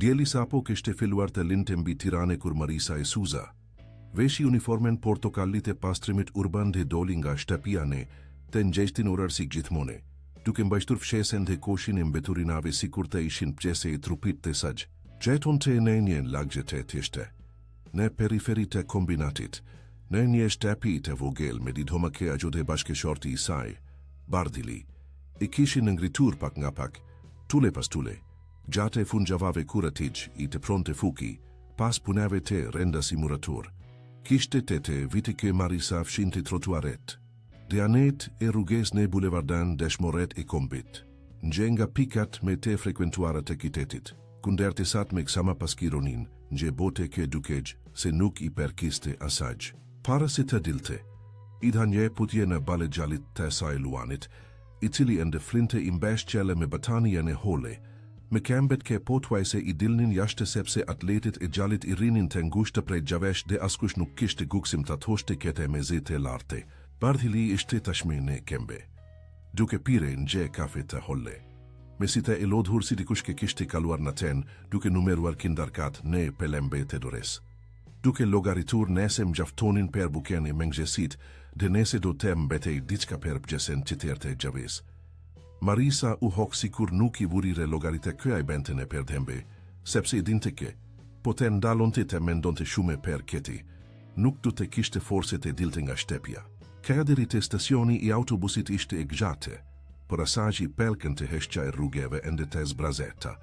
Dieli sapo kishte filluar të linte mbi Tiranë kur Marisa e Suza. Veshi uniformen portokallit e pastrimit urban dhe doli nga shtëpiane të ngjeshtin orar si gjithmonë, duke mbajtur fshesën dhe koshin e mbeturinave sikur të ishin pjese e trupit të saj. Gjeton të në një lagje të thjeshtë, në periferi të kombinatit, në një shtëpi të vogël me didhomake ajo dhe bashkëshorti i saj, Bardili, i kishin ngritur pak nga pak, tule pas tule, gjatë e fungjavave kuratic i të pronte fuki, pas punave të renda si murator. Kishte tete vite që Marisa fshinte trotuaret, dhe anet e rruges në bulevardan deshmoret e kombit, nxe nga pikat me të frekuentuarat e kitetit, kundertisat me ksama paskironin, nxe bote ke dukej se nuk i perkiste asaj. Para se të dilte, idhanje putje në bale gjallit të saj luanit, i cili ende flinte i mbeshqele me batanien e hole, me kembet ke pothuajse i dilnin jashtë sepse atletit e gjallit i rinin të ngushtë prej gjavesh dhe askush nuk kishte guksim të thoshte kete me zete larte. Bardili ishte tashme në kembe, duke pire në gje kafe të holle. Me si të e lodhur si dikush ke kishte kaluar në ten, duke numeruar kindarkat në pelembe të dores. Duke logaritur nese mjaftonin per buken e mengjesit, dhe nese do të mbetej diçka per bgjesen që tërte e gjaves. Marisa u hok sikur nuk i vurire logarite këaj benten e per dhembe, sepse i dinte ke, po të ndalon të mendon të shume per keti, nuk du të kishte forse të dilte nga shtepja. Kaderi të stasioni i autobusit ishte e gjate, por asaj i pelken të heshqa e rrugeve ende të zbrazeta.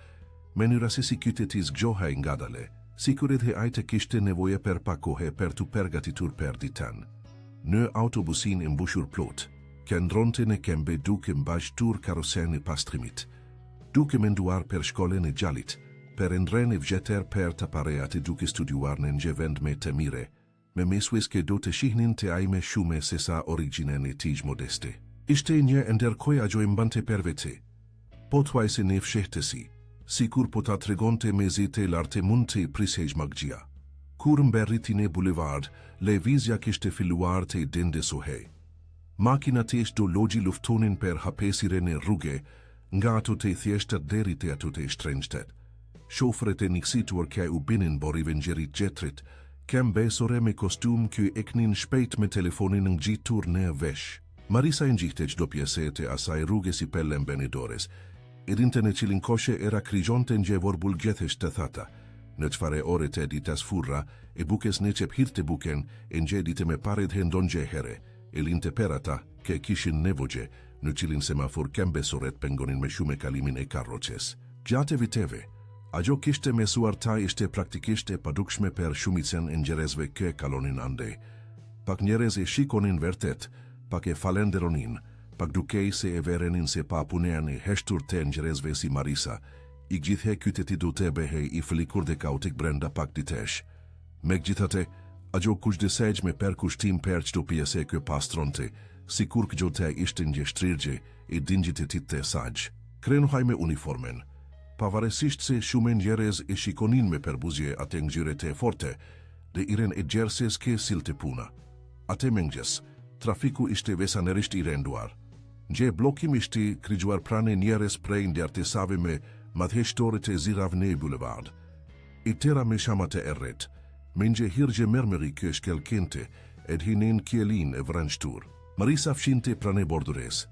Mënyra se si qyteti zgjohej ngadale, sikur edhe ajte kishte nevoje per pakohe per të përgatitur per ditan. Në autobusin e mbushur plot, këndronte në kembe duke mbashtur karosen e pastrimit, duke menduar per shkollen e gjallit, per ndren e vjeter per të pareat e duke studiuar në një vend me të mire, me meswes ke do të shihnin të ajme shume se sa originen e tij modeste. Ishte një ndërkoj ajo mbante per vete, po thuajse në fshehtësi, sikur po ta tregonte me zite larte mund të prisej magjia. Kur mberriti në bulevard, lëvizja kishte filluar të dende sohej. Makinat e do logji luftonin per hapesire në rrugë, nga ato të thjeshtat deri te ato të shtrenjtet. Shofret e niksituar kja u binin borive njerit gjetrit, kem besore me kostum kjo eknin shpejt me telefonin ngjitur në vesh. Marisa e ngjihte çdo pjesë të asaj rruge si pellem benidores. Edinte në cilin koshe era krigjonte nje vorbul gjethesh të thata. Në çfarë ore të ditas furra, e bukes në qep hirte buken, e nje dite me paret hendon gjehere, e linte perata, ke kishin nevogje, në cilin semafor kem besoret pengonin me shume kalimin e karroces. Gjate viteve, ajo kishte mesuar ta ishte praktikisht e padukshme per shumicën e njerëzve kë kalonin ande. Pak njerëz e shikonin vërtet, pak e falenderonin, pak dukej se e verenin se pa punean e heshtur të njerëzve si Marisa, i gjithhe qyteti do të behej i flikur dhe kaotik brenda pak ditesh. Megjithatë, ajo kujdesej me per kushtim per çdo pjesë kë pastronte, sikur këgjo të ishte një shtrirgje e dinjitetit të saj. Krenuhaj me uniformen, pavarësisht se shumë njerëz e shikonin me perbuzje atë ngjyre të forte, dhe iren e gjerses ke silte puna. Atë mëngjes, trafiku ishte veçanërisht i renduar. Nje blokim ishte krigjuar pranë njerëz prej ndërtesave me madhështore të ziravne bulevard. I tëra me shamat e erret, me nje hirgje mermeri kë shkelkente, edhinin kjelin e vranshtur. Marisa fshinte pranë bordures.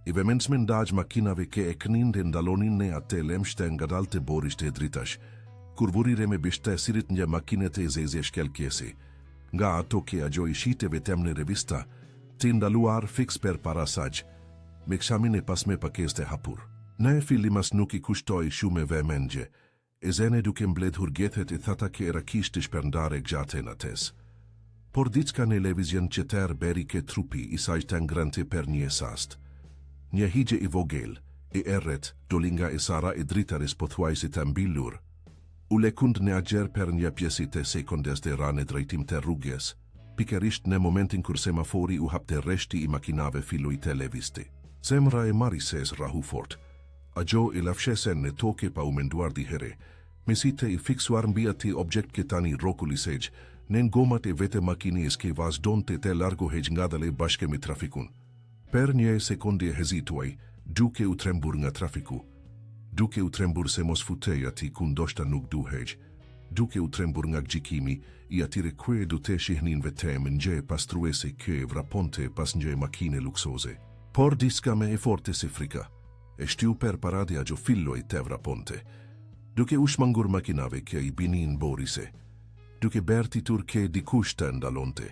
I vëmendshme ndaj makinave ke e knin dhe ndalonin në atë lemshte nga dalte borishte dritash, kur vurire me bishte sirit një makinet e zezje shkelkesi. Nga ato ke ajo i shite vetem në revista, të ndaluar fix per para saj, me kshamin e pasme pakeste hapur. Në e fillimas nuk i kushtoj shume vëmendje, e zene duke mbledhur gjethet e thata ke rakish të shperndare gjate në tes. Por diçka në televizion qeter beri ke trupi i saj të ngrante per një sast. Një higje i vogel, e erret, dolinga e sara e dritaris pothuajsi të mbillur. U lekund në agjer per një pjesit e sekondes dhe rane drejtim të rrugjes, pikerisht në momentin kur semafori u hapte reshti i makinave filloi të levisti. Zemra e Marises rahu fort. Ajo i lafshesen në toke pa u menduar di here, me si të i fiksuar mbi ati objekt ke tani rokulisej, nën gomat e vete makines ke vazhdon të largohej ngadale bashke me trafikun. Per një sekundi hezituaj, duke u trembur nga trafiku. duke u trembur se mos futej ati ku ndoshta nuk duhej, duke u trembur nga gjikimi i atyre kue du të shihnin vetem nje pastruese kë vraponte pas nje makine luksoze. Por diska me e forte si frika, e shtiu per parade agio filloj të vraponte, duke u shmangur makinave kë i binin borise, duke bertitur kë dikush të ndalonte,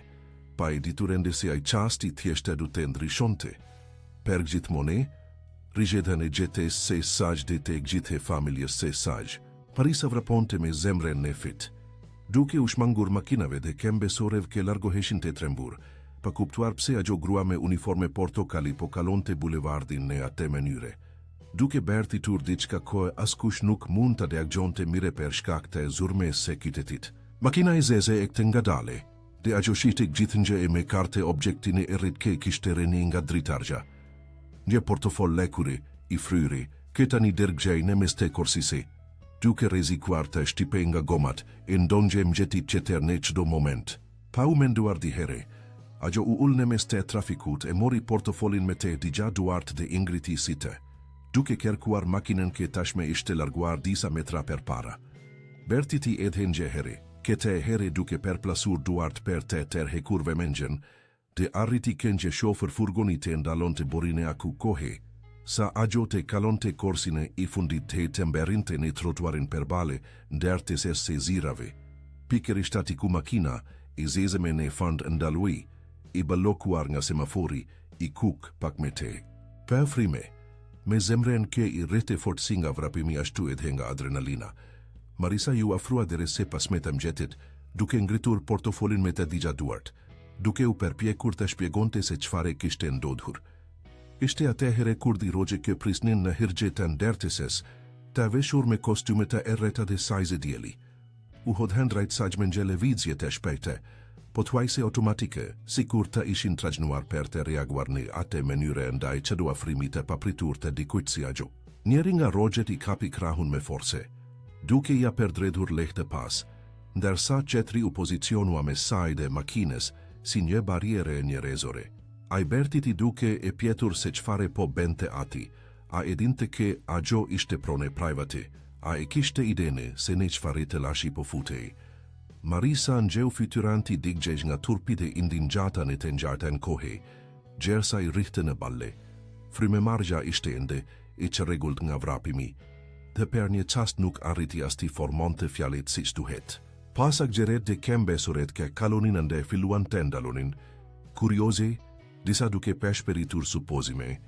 pa i diturende se ai qasti thjeshtë du të ndryshonte. Per gjithmone, rigjedhen e gjetes se saj dhe të gjithë familjes se saj. Marisa vraponte me zemren në fit, duke u shmangur makinave dhe kembesorev ke largoheshin të trembur, pa kuptuar pse ajo grua me uniforme portokali po kalonte bulevardin në atë mënyre. Duke bertitur diçka kohë askush nuk mund të reagjonte mire për shkak të zurmes së qytetit. Makina e zeze e këtë ngadale, dhe ajo shihte gjithnjë e me karte objektin e rritke kishte reni nga dritarja. Një portofol lekuri, i fryri, këta një dërgjej në mes të korsisi, duke rezikuar të shtipe nga gomat, e ndonjë mjetit qeter në çdo moment. Pa u menduar di here, ajo u ullë në mes të trafikut e mori portofolin me të digja duart dhe ingriti site, duke kërkuar makinën ke tashme ishte larguar disa metra per para. Bertiti edhen gjeheri, këte here duke perplasur duart per të tërhekurve menjen, dhe arriti këngje shofer furgonit të ndalon të borine aku kohe, sa ajo të kalon të korsine i fundit të temberinte në trotuarin perbale ndërte se zirave. Pikërisht ati ku makina, i zezeme në fund ndalui, i balokuar nga semafori, i kuk pak me te. Pa frime, me zemren ke i rete fortësi nga vrapimi ashtu edhe nga adrenalina, Marisa ju afrua dhe se pas me të mgjetit, duke ngritur portofolin me të digja duart, duke u përpjekur të shpjegonte se qfare kishte ndodhur. Ishte atëhere kur di roge kjo prisnin në hirgjetan dertises, të veshur me kostyme të erreta dhe sajze djeli. U hodhen drejt saj me ngjele vidzje të shpejte, po thuajse automatike, sikur të ishin trajnuar per të reaguar në atë mënyre ndaj çdo afrimi të papritur të dikujt si ajo. Njeri nga rogjet i kapi krahun me forse, duke ja përdredhur lehtë pas, ndërsa qetri u pozicionua me saj dhe makines si një bariere njerëzore. A i bertiti duke e pjetur se qfare po bente ati, a edinte ke ajo ishte prone private, a e kishte idene se ne qfare të lashi po futej. Marisa ngjeu fytyranti digjesh nga turpi dhe indin gjata në të njarta në kohe, gjersa i rihte në balle. Fryme margja ishte ende, e që regullt nga vrapimi, dhe per një qast nuk arriti asti formonte fjalet si shtuhet. Pasak gjeret dhe kembesuret ke kalonin ande filluan të ndalonin, kurioze, disa duke peshperitur supozime,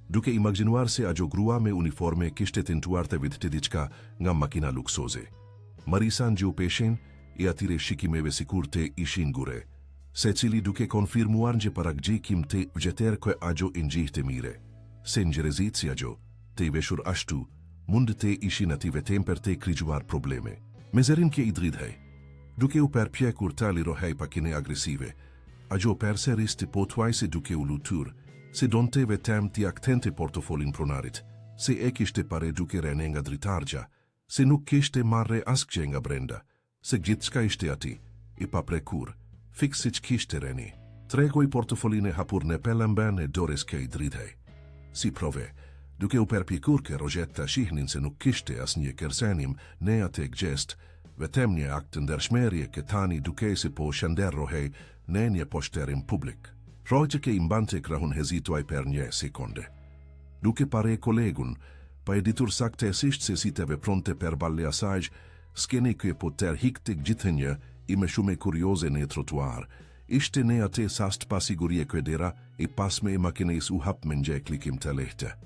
duke imagjinuar se ajo grua me uniforme kishte tentuar të vitë të diçka nga makina luksoze. Marisa ngjiu peshen e atire shikimeve sikur të ishin gure, se cili duke konfirmuar një paragjikim të vjeter kë ajo i ngjihte mire. Se njerëzit si ajo, të i veshur ashtu, mund të ishin ati vetem për të krigjuar probleme. Me zerin kje i dridhej, duke u përpjekur të lirohej pakine agresive, ajo perseris të pothuajse duke u lutur, se donte vetem të aktente portofolin pronarit, se e kishte pare duke rene nga dritargja, se nuk kishte marre askje nga brenda, se gjithçka ishte ati, i paprekur, fix si që kishte reni. Tregoj portofoline hapur në pelamben e dores ke i dridhej. Si prove, duke u përpjekur ke Rojetta shihnin se nuk kishte as një kërsenim ne atë gjest, vetem një akt ndërshmerje ke tani duke se po shënderrohej në një poshterim publik. Rojtë ke imbante krahun hezituaj per një sekonde. Duke pare kolegun, pa e ditur saktesisht se si të vepronte per balle asaj, skeni kë po tërhikte gjithënjë i me shume kurioze në trotuar, ishte ne atë sast pasigurie këdera e pasme e makines u hap me nje klikim të lehte.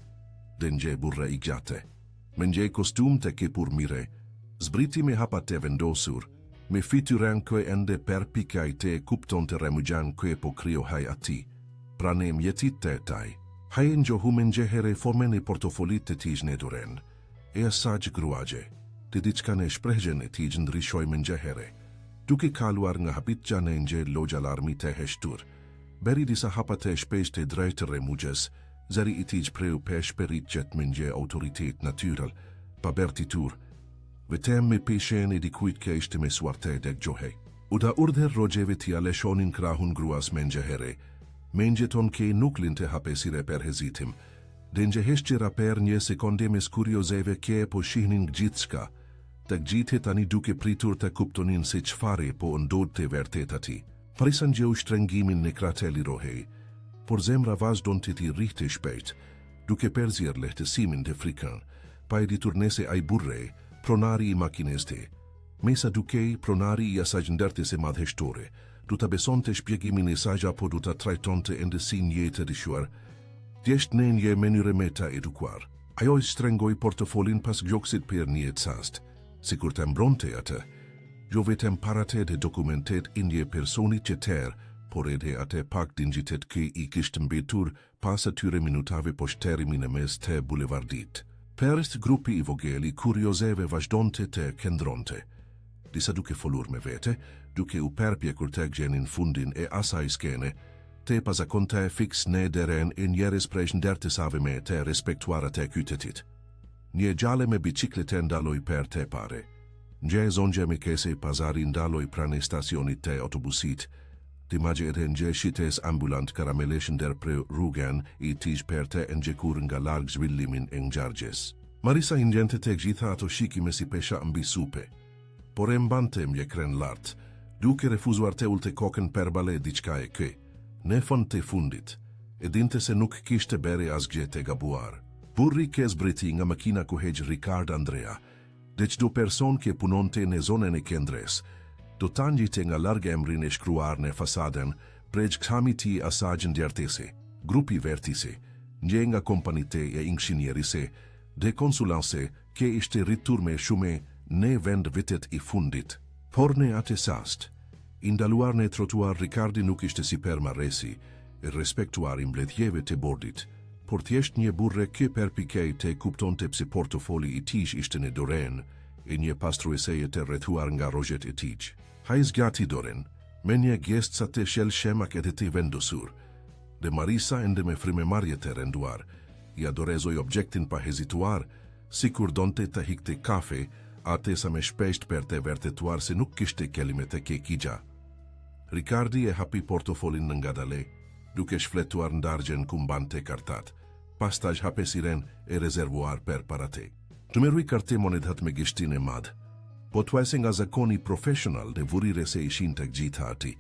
Dhe nje burra i gjate. Me nje kostum të kepur mire, zbriti me hapat të vendosur, me fytyren kë ende per pikaj të kupton të remugjan kë po kriohaj ati, pra ne mjetit të taj. Hajen gjohu me nje here formen e portofolit të tij në duren, e asaj gruaje, të diçka në shprehjen e tij ndryshoj me nje here. Duke kaluar nga hapitja në nje logja larmi të heshtur, beri disa hapat të shpesh të drejtë remugjes, zari i tij preu pesh perit qet me nje autoritet natural, pa bertitur, vetem me peshen e dikujt ke ishte me suarte dhe gjohej. U da urdher rogjeve tja leshonin krahun gruas me nje here, me nje ton ke nuk linte hapesire per hezitim, Dhe ngjeheshqira per një sekonde mes kuriozeve ke po shihnin gjithçka, të gjithë tani duke pritur të kuptonin se çfarë po ndodhte vërtet aty. Marisa ngjeu shtrengimin në krahët e rohej, por zemra vazhdon të t'i rrihte shpejt, duke përzir lehtësimin të frikën, pa e ditur nëse ai burre, pronari i makines te. Mesa dukej pronari i asaj ndërtese madhështore, du ta besonte shpjegimin e saj apo du ta trajtonte ende si një të dëshuar, thjesht në një mënyrë me ta edukuar. Ajo i strengoi portofolin pas gjoksit për një çast, sikur të mbronte atë, jo vetëm paratë dhe dokumentet i një personi tjetër, por edhe atë pak dinjitet që i kishte mbetur pas atyre minutave poshtërimi në mes të bulevardit. Përst grupi i vogël i kuriozeve vazhdonte të këndronte, disa duke folur me vete, duke u përpjekur të gjenin fundin e asaj skene, të pazakonte fix në deren e njerëz prej ndërtesave me të respektuara të qytetit. Një gjale me biciklete ndaloj për të pare. Nje zonjë me kese pazari ndaloj pranë stacionit të autobusit, të magje edhe nje shites ambulant karamelesh ndër pre rrugën i tij për të ngjekur nga larg zhvillimin e ngjarjes. Marisa i ndjente të gjitha ato shikime si pesha mbi supe, por e mbante mjekren lart, duke refuzuar të ulte kokën për bale diçka e kë. Në fund të fundit, e dinte se nuk kishte bere asgjë të gabuar. Burri ke zbriti nga makina ku heq Ricard Andrea, dhe çdo person që punonte në zonën e kendres, do ta ngjite nga larg emrin e shkruar në fasaden prej kamiti asaj ndërtese, grupi vertise, një nga kompanite e inxhinierise dhe konsulanse që ishte rritur me shume në vend vitet i fundit. Por në atë sast, indaluar në trotuar Ricardi nuk ishte si per marresi e respektuar i mbledhjeve të bordit, por thjesht një burre që përpikej të kuptonte pse portofoli i tij ishte në dorën e një pastrueseje të rrethuar nga rrojet e tij. Ai zgjati dorën, me një gest sa të shelshemak edhe të vendosur, dhe Marisa ende me frymëmarrje të renduar, i adorezoi objektin pa hezituar, sikur donte të hikte kafe, atesa me shpesht për të vërtetuar se nuk kishte kelime të kekigja. Ricardi e hapi portofolin në ngadale, duke shfletuar ndargjen ku mbante kartat, pastaj hape siren e rezervuar për parate. Numeroi karte monedhat me gishtin e madh, po tuajse nga zakoni profesional dhe vurire se ishin të gjitha ati,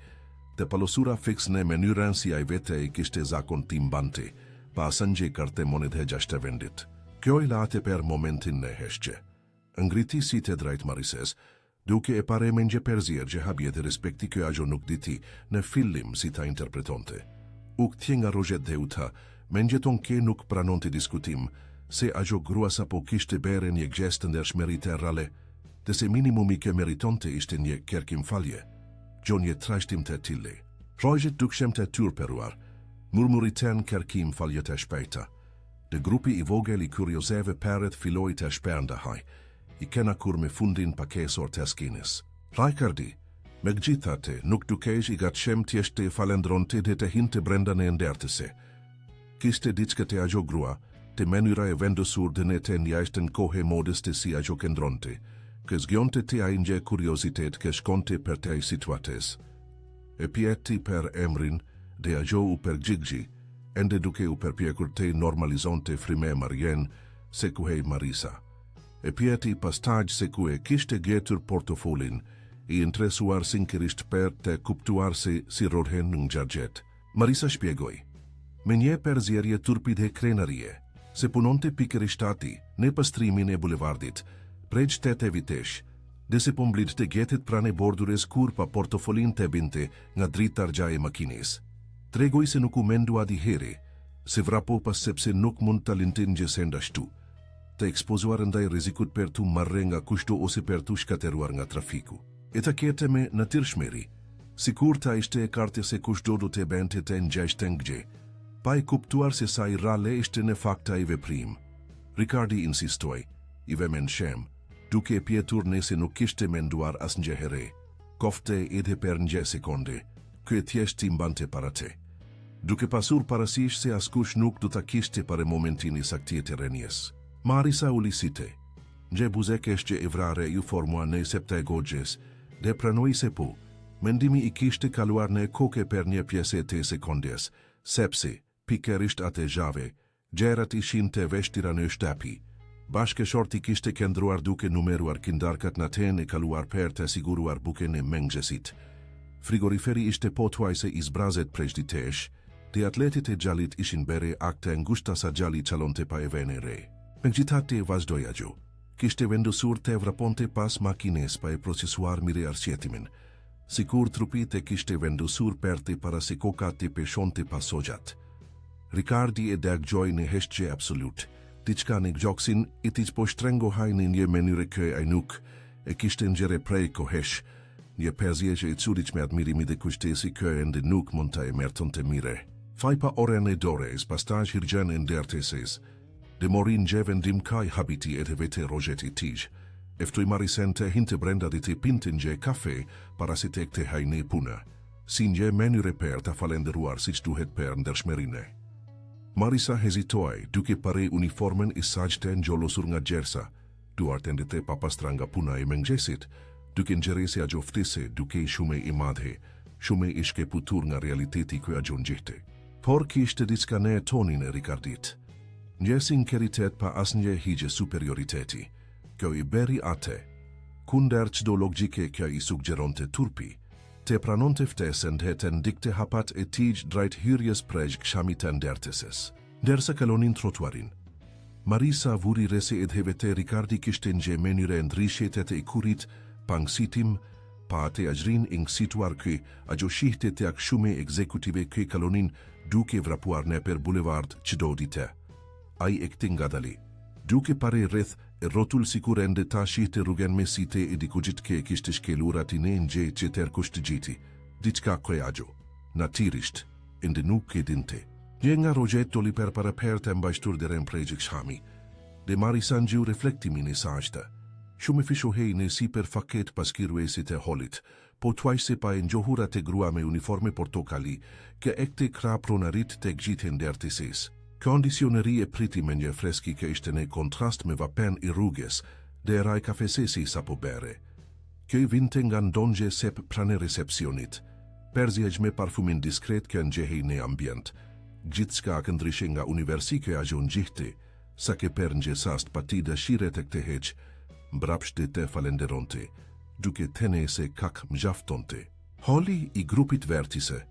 të palosura fix në mënyrën si ai vete i kishte zakon tim bante, pa asnjë karte monedhe gjashtë vendit. Kjo i late për momentin në heshqe. Ngriti si të drejt Marises, duke e pare me një përzir që habje dhe respekti kjo ajo nuk diti në fillim si ta interpretonte. U këtje nga rrojet dhe uta, me një ton ke nuk pranon të diskutim, se ajo grua sa po kishte bere një gjest ndër shmerit e rrale, dhe se minimumi ke meritonte ishte një kërkim falje, gjo një trashtim të tille. Rrojet dukshem të tyrperuar, murmuriten kërkim falje të shpejta, dhe grupi i vogël i kuriozeve peret filloi të shpërndahaj, i kena kur me fundin pakesor të skines. Ricardi, me gjithate, nuk dukesh i gatshëm thjesht të falendronte dhe të hinte brenda në ndërtese. Kiste diçka të ajo grua, të mënyra e vendosur dhe në të njajshtën kohë modeste si ajo këndronte, që zgjonte të ai një kuriozitet që shkonte për të ai situates. E pjeti për emrin dhe ajo u përgjigji, ende duke u përpjekur të normalizonte frime Marien se ku hej Marisa. E pjeti pastaj se ku e kishte gjetur portofolin, i interesuar sinqerisht për të kuptuar se si rodhen në ngjarjet. Marisa shpjegoi, me një përzierje turpide krenarie, se punonte pikërisht ati në pastrimin e bulevardit, prej qytet e vitesh, dhe se po mblit të gjetet pranë bordures kur pa portofolin të binte nga dritargja e makinis. Tregoi se nuk u mendua di here, se vrapo pas sepse nuk mund të lintin gjësenda shtu, të ekspozuar ndaj rizikut për të marrë nga kushtu ose për të shkateruar nga trafiku. E ta kete me natyrshmëri, sikur ta ishte e kartë se kushtu do të bente të ngjeshtë ngje, pa i kuptuar se sa i rale ishte në fakta i veprim. Ricardi insistoi, i vëmen shem, duke e pjetur nëse nuk kishte menduar as një here, kofte edhe për një sekonde, kë e thjesht i mbante para te. Duke pasur parasysh se askush nuk do ta kishte pare momentin i saktjet e rënjes. Marisa u lisite, nje buzekes që e vrare ju formua në septa e gogjes, dhe pranoi se po, mendimi i kishte kaluar në koke për një pjesë të sekondes, sepse, pikërisht atë gjave, Gjerat ishin të veshtira në shtëpi. Bashkëshorti kishte qëndruar duke numeruar kindarkat në ten e kaluar për të siguruar buken e mëngjesit. Frigoriferi ishte pothuajse i zbrazet prej ditesh, të atletit e gjallit ishin bere akte ngushta sa gjalli çalonte pa e vene re. Megjithatë vazhdoi agju. Kishte vendosur të vraponte pas makines pa e procesuar mire arsjetimin. Sikur trupit e kishte vendosur perte para se koka të peshonte pa sogjat. Ricardi e daggjoj në heshtje absolut. Diçka në gjoksin i t'i po shtrengohaj në një mënyre kë ai nuk e kishte ngjere prej kohesh. Një persje që i curiq me admirimi dhe kushtesi kë ende nuk mund ta e mertonte mire. Faj pa oren e dores, pastaj hirgjen e nderteses. Dhe morin gje vendim kaj habiti e të vete rojet i tij. Eftoj Marisen të hinte brenda dhe të pintin gje kafe para si tek të hajne puna. Sin gje mënyre per të falenderuar si që duhet per ndërshmerine. Marisa hezitoi, duke pare uniformen i saj të ngjolosur nga gjersa, duar të ndete papastra nga puna e mëngjesit, duke nxjerresi agjo ftise, duke shume i madhe, shume i shkeputur nga realiteti kë agjo ngjihte. Por kishte diçka në tonin e Ricardit. Një sinceritet pa asnjë higje superioriteti. Kjo i beri ate. Kunder çdo logjike kjo i suggeronte turpi, te pranonte ftesën dhe të ndikte hapat e tij drejt hyrjes prej kshamit të nderteses. Derisa kalonin trotuarin, Marisa vuri rese e dhevete Ricardi kishte nje mënyre ndrishjetet e kurit, pangsitim, pa ate ajrin ing situar kë, agjo shihte të ak shume ekzekutive kë kalonin duke vrapuar në per bulevard çdo dite. Ai e këti ngadali. Duke pare rreth e rotul sikur ende ta shihte rrugen me site e dikugjit ke kishte shkelur atine nje që tërkush të gjiti. Diçka kë agjo. Natirisht, ende nuk e dinte. Një nga rojet toli per para per të mbajtur dhe rem prej kshami. Dhe Marisa ngjiu reflektimin e sajta. Shumë fishohej në si per faket paskiruesit e holit, po tuajse pa e njohurat e grua me uniforme portokali, ke ekte kra pronarit të gjithe ndertises. Kondicioneri e priti me një freski ke ishte në kontrast me vapen i rruges, dhe raj kafesesi sa po bere. Kjo vinte nga ndonjë sep pranë recepcionit. Perzjegj me parfumin diskret ke ngjehej në ambient. Gjithçka këndrishe nga universike agjo ngjihte, sa ke per ngjësast pati dëshire të këte heq, mbrapshte të falenderonte, duke tene se kak mjaftonte. Holi i grupit vertise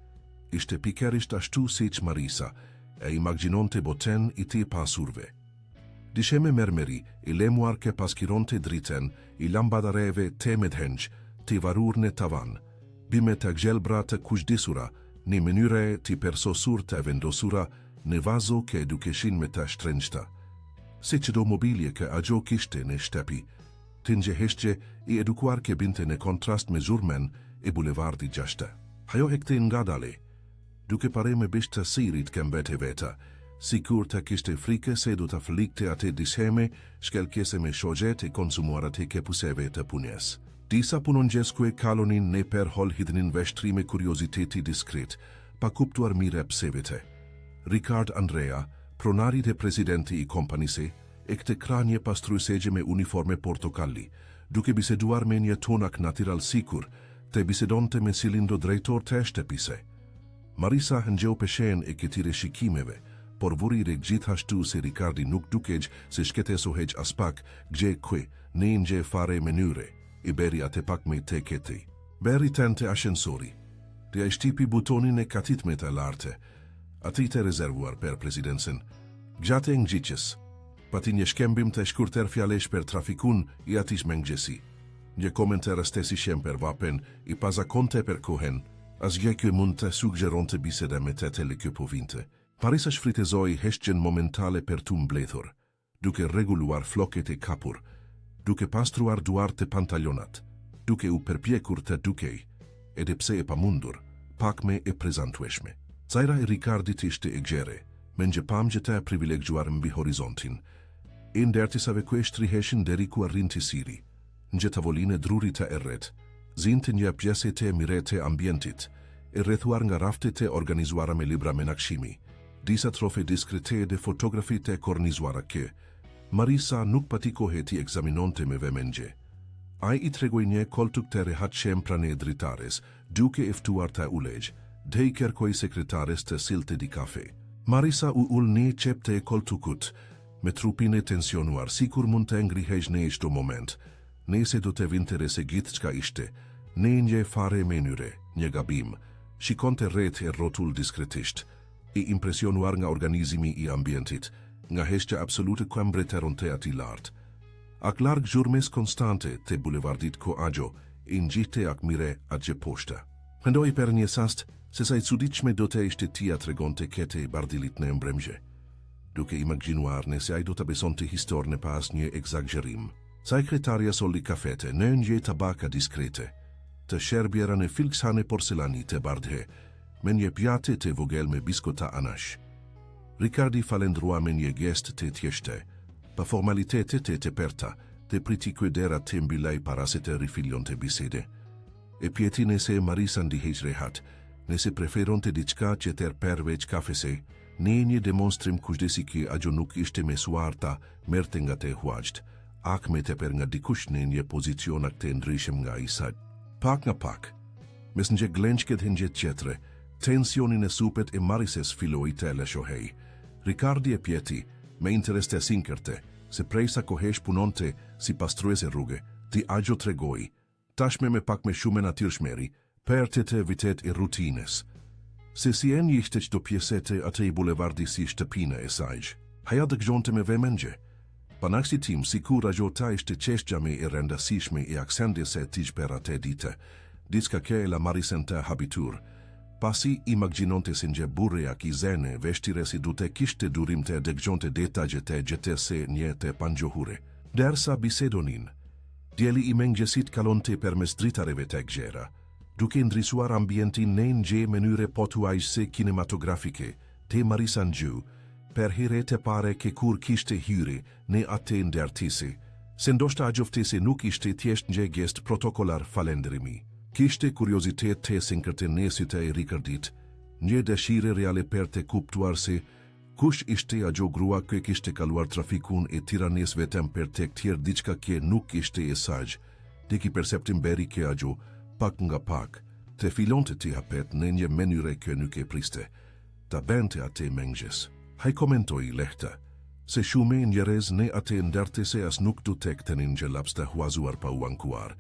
ishte pikerisht ashtu siç Marisa, e imaginonte boten i ti pasurve. Disheme mermeri, i lemuar ke paskironte driten, i lambadareve te medhenj, ti varur në tavan, bime të gjelbra të kushdisura, në mënyre ti persosur të vendosura, në vazo ke edukeshin me të shtrenjta. Se qdo mobilje ke agjo kishte në shtepi, të njeheshtje i edukuar ke binte në kontrast me zurmen e bulevardi gjashte. Hajo hekte nga dale, duke pare me bisht të sirit ke mbete veta, sikur të kishte frike se du të flikte ate disheme, shkelkese me shogjet e konsumuarat e kepuseve të punjes. Disa punongjeskue kalonin ne per hol hidhnin veshtri me kurioziteti diskret, pa kuptuar mire psevete. Ricard Andrea, pronari dhe presidenti i kompanise, e këte kranje pastrusegje me uniforme portokalli, duke biseduar me një tonak natural sikur, te bisedonte me silindo drejtor të shtepise. Marisa ngjeu peshen e këtire shikimeve, por vurire gjithashtu se Ricardi nuk dukej se shketesohej aspak gje kwe, ne nje fare mënyre, i beri ate pak me te keti. Beri tente ascensori, dhe a shtipi butonin e katit me të larte, ati të rezervuar per presidensen, gjate ngjitjes, pati një shkembim të shkurter fjalesh per trafikun i atish mengjesi. Një komentar stesi shem per vapen, i pazakonte per kohen, as gjekë mund të suggeronte biseda me të telekë po vinte. Parisa shfritezoi heshtjen momentale per tu mbledhur, duke reguluar floket e kapur, duke pastruar duart e pantalonat, duke u përpjekur të dukej, edhe pse e pamundur, pak me e prezantueshme. Cajra e Ricardit ishte e gjere, me një pamgje të privilegjuar mbi horizontin. E ndertisave kueshtri heshin deri ku arrin të siri, një tavoline druri të erret, zinte një pjese të mirete ambientit, e rrethuar nga raftet e organizuara me libra menakshimi, disa trofe diskrete dhe fotografi të kornizuara ke, Marisa nuk pati kohe ti ekzaminonte me vemengje. Ai i tregoj një koltuk të rehat shem prane dritares, duke eftuar të ulej, dhe i kërkoj sekretares të silte di kafe. Marisa u ul një qepte e koltukut, me trupin e tensionuar, sikur mund të ngrihej në çdo moment. Nëse do të vintere se gjithë çka ishte, në një fare menyre, një gabim, shikonte rreth e rrotull diskretisht, i impresionuar nga organizimi i ambientit, nga heshtja absolute ku mbretëronte aty lart. Ak larg zhurmes konstante te bulevardit Koagjo, i ngjite ak mire atje poshtë. Mendoi për një sast se sa i çuditshme do të ishte tia tregonte kete i bardilit në mbrëmje, duke imagjinuar nëse ai do të besonte historinë pas një egzagerim. Sekretaria solli kafete në një tabaka diskrete, të sherbjera në filksane porcelanite bardhe, me një pjate të vogël me biskota anash. Ricardi falendrua me një gest të thjeshtë, pa formalitete të tepërta, të priti kujdera të mbilaj para se të rifilionte bisede. E pjeti nëse Marisa ndihej rehat, nëse preferonte diçka që të përveç kafese, në një demonstrim kushdesi që ajo nuk ishte mesuarta, merte nga të huajt, ak me të për nga dikush në një pozicionak të ndryshëm nga isaj. Pak nga pak, mes një glençket hëngjet qetre, tensionin e supet e Marises filloi të lëshohej. Ricardi e pjeti, me interes të sinkerte, se prej sa kohesh punonte si pastruese rrugë, ti ajo tregoi, tashme me pak me shumë natyrshmëri, për të vitet e rutines. Se si en ishte qdo pjesete atë i bulevardi si shtëpina e saj, haja dëgjonte me vëmendje. Panaksi tim sikur ajo ta ishte qeshtjame e rendasishme e aksendjes e tij për atë dite, diçka që e la Marisen të habitur. Pasi imaginonte se një burre ak i zene, veshtire si dute kishte durim të dëgjonte detajët e gjetese një të pangjohure. Dersa bisedonin, djeli i mengjesit kalonte për mes dritareve të gjera, duke ndrisuar ambientin në një mënyre pothuajse kinematografike, te Marisa ngju, për hire të pare ke kur kishte hyri në atë ndërtisi, se ndoshta ajoftese nuk ishte thjesht një gest protokollar falenderimi. Kishte kuriozitet të sinkërte nesit e Ricardit, një dëshire reale për të kuptuar se kush ishte ajo grua që kishte kaluar trafikun e Tiranes vetëm për të këtjer diçka që nuk ishte e saj, dhe ki perceptim beri që ajo, pak nga pak, të filonte të hapet në një mënyre që nuk e priste, ta bente atë mengjes. Haj komentoi lehta, se shume njerëz në atë ndërtese as nuk du tek të një laps të huazuar pa u ankuar,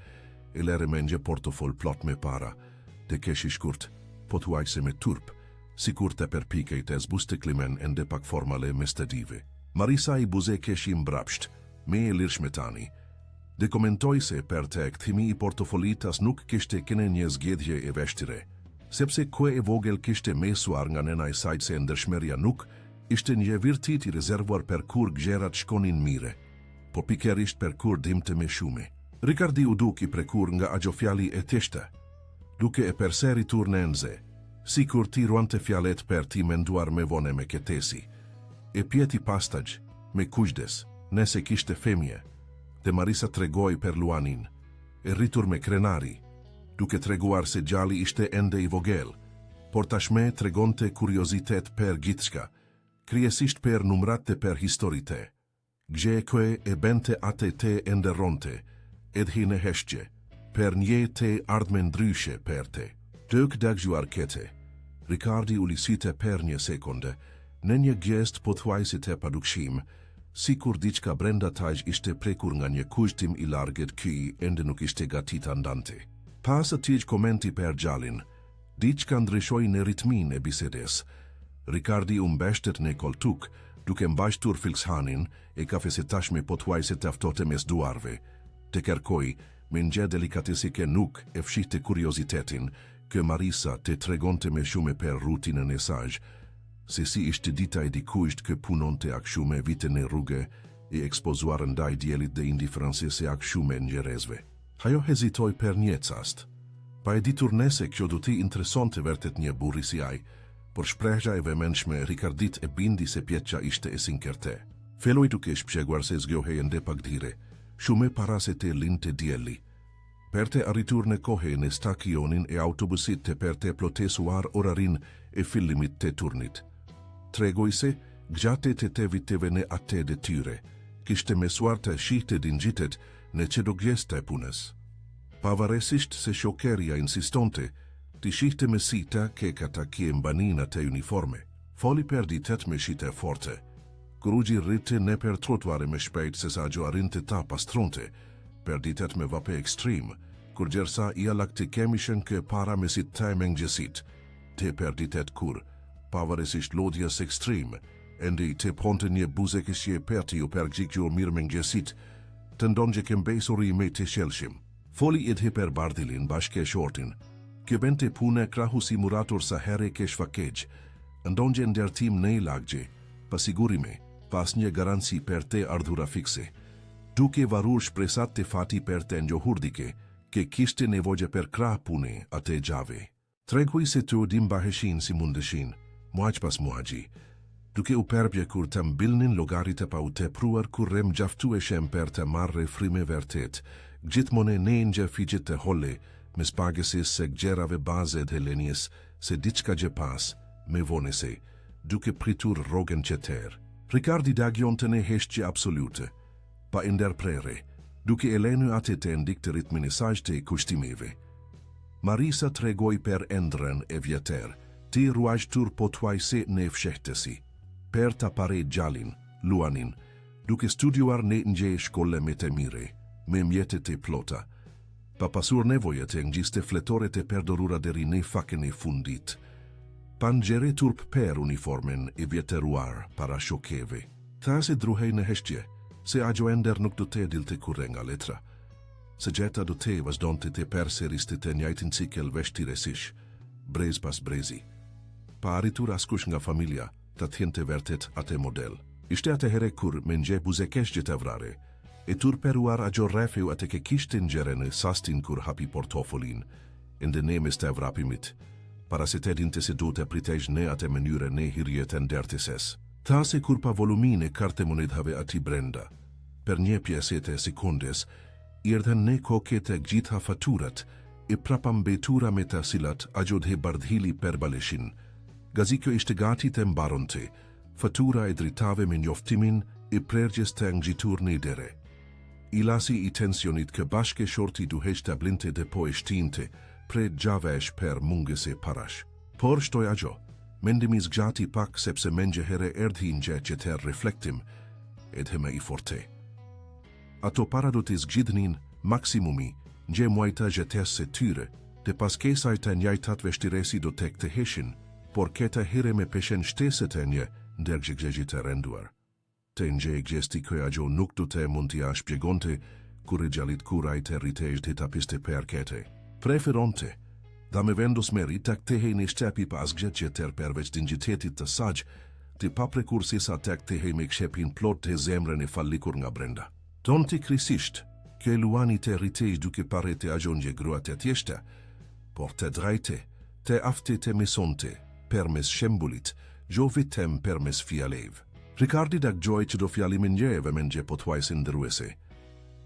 e lere me një portofol plot me para, të keshi shkurt, pothuajse me turp, sikur të përpikej të zbuste klimen ende pak formale me stadive. Marisa i buze keshi mbrapsht, me e lirshmetani, dhe komentoj se për të kthimi i portofolitas nuk kishte kene një zgjedhje e veshtire, sepse kue e vogel kishte mesuar nga nëna i sajt se ndërshmerja nuk, ishte një virtit i rezervuar për kur gjerat shkonin mire, po pikerisht për kur dimte me shume. Ricardi u duki prekur nga ajo fjali e tishta, duke e perseri turnenze, si kur ti ruante fjalet per ti menduar me vone me ketesi, e pjeti pastaj, me kushdes, nëse kishte femje, dhe Marisa tregoj per Luanin, e rritur me krenari, duke treguar se gjali ishte ende i vogel, por tashme tregonte kuriozitet per gjithçka, krijesisht per numrat dhe per historite. Gje kue e bente ate te enderonte, edhi në heshtje, per një te ardhme ndryshe per te. Dök dagjuar kete, Ricardi u lisite per një sekonde, në një gjest pothuajse të padukshim, si kur diçka brenda taj ishte prekur nga një kushtim i larget ky ende nuk ishte gatit andante. Pas atij komenti per gjallin, diçka ndryshoi në ritmin e bisedes. Ricardi u mbeshtet në koltuk, duke mbashtur filkshanin e kafese tashme pothuajse të aftote mes duarve, të kërkoj me një delikatesi që nuk e fshihte kuriozitetin që Marisa të tregonte me shume per rutinën e saj, se si ishte dita e dikujt që punonte ak shume vite në rrugë e ekspozuar ndaj djelit dhe indiferencese ak shume njerëzve. Hajo hezitoj per një cast, pa e ditur nese kjo du ti interesonte vertet një burri si aj, por shprehja e vëmendshme Ricardit e bindi se pjetqa ishte e sinkerte. Feloj duke shpjeguar se zgjohej ende pak dire, shume para se të linte djeli. Per të arritur në kohë në stakionin e autobusit të per të plotesuar orarin e fillimit të turnit. Tregoj se, gjate të viteve në atë de tyre, kishte mesuar të shihte dingjitet në qedo gjeste punës. Pavarësisht se shokeria insistonte, të shihte me sita ke kata kje mbanina të uniforme. Foli perditet me shite forte. Kruji rritte ne per trotuare me shpejt se sa gjo arinte ta pastronte, perditet me vape ekstrem, kur gjersa ia lakti kemishen kë para me si taj mengjesit, te perditet kur, pavarësisht lodhjes ekstrem, endi te ponte një buzekishje perti u pergjikjur mirë mengjesit, të ndonjë kembesuri me të shelshim. Foli idhi per bardhilin bashke shortin, kjo bente pune krahu si muratur sa here keshfakeq, ndonjë ndërtim ne lagje, pasigurime, pas një garanci per te ardhura fikse. Duke varur shpresat të fati per te njohurdike, ke kishte nevojë per krah pune ate gjave. Tregui se të udim baheshin si mundeshin, muaq pas muaqi, duke u perbje kur të mbilnin logarit e pa u tepruar kur rem gjaftueshem per të marre frime vertet, gjithmone ne një figjet të holle, me spagesis se gjerave baze dhe lenjes, se diçka gje pas, me vonese, duke pritur rogen qeter. Ricardi dagion të ne heshtje absolute, pa inderprere, duke elenu ate të ndik të ritmin e saj të kushtimeve. Marisa tregoj per endren e vjeter, ti ruajtur po tuaj se ne fshehtesi, per ta pare gjallin, luanin, duke studiuar ne nje shkolle me të mire, me mjetet e plota, pa pasur nevojet e ngjiste fletoret e perdorura deri ne faken e fundit. Pan gjere turp per uniformen e vjeteruar para shokeve. Tha se druhej në heshtje, se agjo ender nuk do te dilte kurre nga letra. Se gjeta do te vazhdonte te perseriste të njajtin cikel veshtiresish, brez pas brezi. Pa arritur askush nga familja, ta thjente vertet ate model. Ishte ate here kur me nje buzekesh gjeta vrare, e turperuar agjo refeu ate ke kishte njere në sastin kur hapi portofolin, ende ne me ste vrapimit, para se te dinte se du të pritejsh ne ate mënyre ne hirjet e ndertises. Ta se kur pa volumin e karte monedhave ati brenda, per një pjeset e sekundes, i erdhen ne koket e gjitha faturat, e prapambetura me ta silat agjod he bardhili per baleshin. Gazikjo ishte gati të mbaronte, fatura e dritave me njoftimin e prergjes të ngjitur në dere. I lasi i tensionit kë bashke shorti duhesh të blinte dhe po e shtinte, pre gjavesh per mungese parash. Por shtoj agjo, mendimi zgjati pak sepse mendje here erdhi nje që të reflektim, edheme i forte. Ato para do të zgjidhnin maksimumi, nje muajta gjetes se tyre, të pas kesaj të njajtat veshtiresi do tek të heshin, por keta here me peshen shteset e një ndërgjë gjëgjit të renduar. Të nje gjesti këj agjo nuk do të mund t'i shpjegonte, kur i gjallit kuraj të rritejsh të tapiste per kete. Preferonte, da me vendos meri tak tehej në shtepi pas gjetjeter përveç dinjitetit të saj, të paprekur si sa tak tehej me kshepin plot të zemrën e fallikur nga brenda. Ton të krisisht, ke luani të rritej duke pare të agjonje grua të tjeshta, por të drajte, të afte të mesonte, permes shembulit, gjo vitem permes fjalev. Ricardi dak gjoj që do fjalimin njeve men gje pothuajsin dëruese.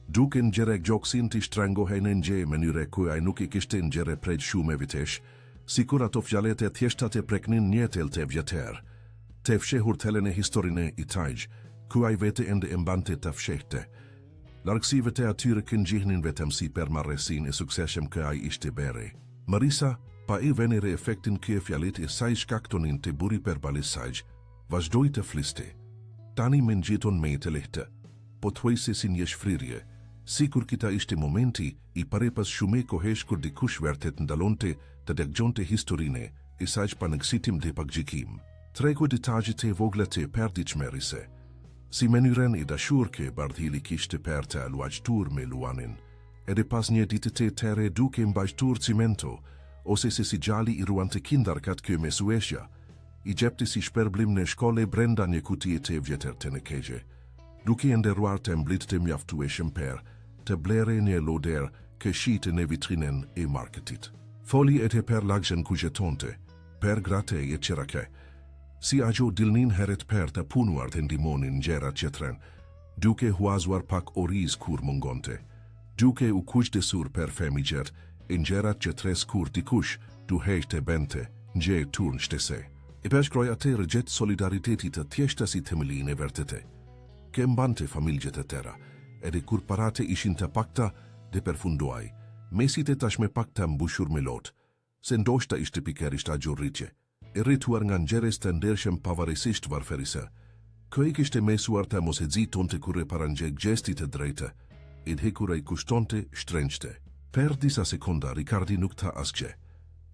Duke në gjere gjoksin të shtrangohej në nje mënyre kuaj nuk i kishte në gjere prej shume vitesh, si kur ato fjalet e tjeshtat e preknin njetel të vjeter, të fshehur telen e historine i tajgj, kuaj vete ende embante të fshehte. Largësive të atyre këngjihnin vetëm si per marresin e sukseshem kuaj ishte bere. Marisa, pa i venire efektin kje fjalet e saj shkaktonin të buri per balisajgj, vazhdoj të fliste. Tani men gjiton me të lehte, po të huajse si një shfrirje, si kur kita ishte momenti i pare pas shume kohesh kur dikush vertet ndalonte të degjonte historine e saj pa nëksitim dhe pakgjikim. Tregu detajit e voglat e perdiq merise. Si mënyren i dashur ke bardhili kishte per të aluajtur me luanin, edhe pas një ditete tere duke mbajtur cimento, ose se si gjali i ruante kindarkat kjo me sueshja, i gjepti si shperblim në shkolle brenda një kutie të vjetër të në kegje, duke nderuar të mblit të mjaftueshëm per, të blere një loder këshite në vitrinen e marketit. Foli e të per lagjen ku jetonte, per grate e qerake, si agjo dilnin heret per të punuar të ndimonin gjerat qetren, duke huazuar pak oriz kur mungonte, duke u kujdesur per femigjet, e gjerat qetres kur dikush duhej të bente, nje turn shtese. E peshkroj atë rëgjet solidaritetit të tjeshta si themelin e vertete. Ke mbante familjet e tëra, edhe kur parate ishin të pakta dhe përfunduaj, mesit e tashme pakta mbushur me lot, se ndoshta ishte pikerisht agjurritje, e rrituar nga nxjerrës të ndershëm pavarësisht varfërisë. Kjo I kishte mesuar të mos hezitonte kur e parangjej gestit të drejtë, e kur ai kushtonte shtrëngjte. Per disa sekonda Ricardi nuk tha asgjë.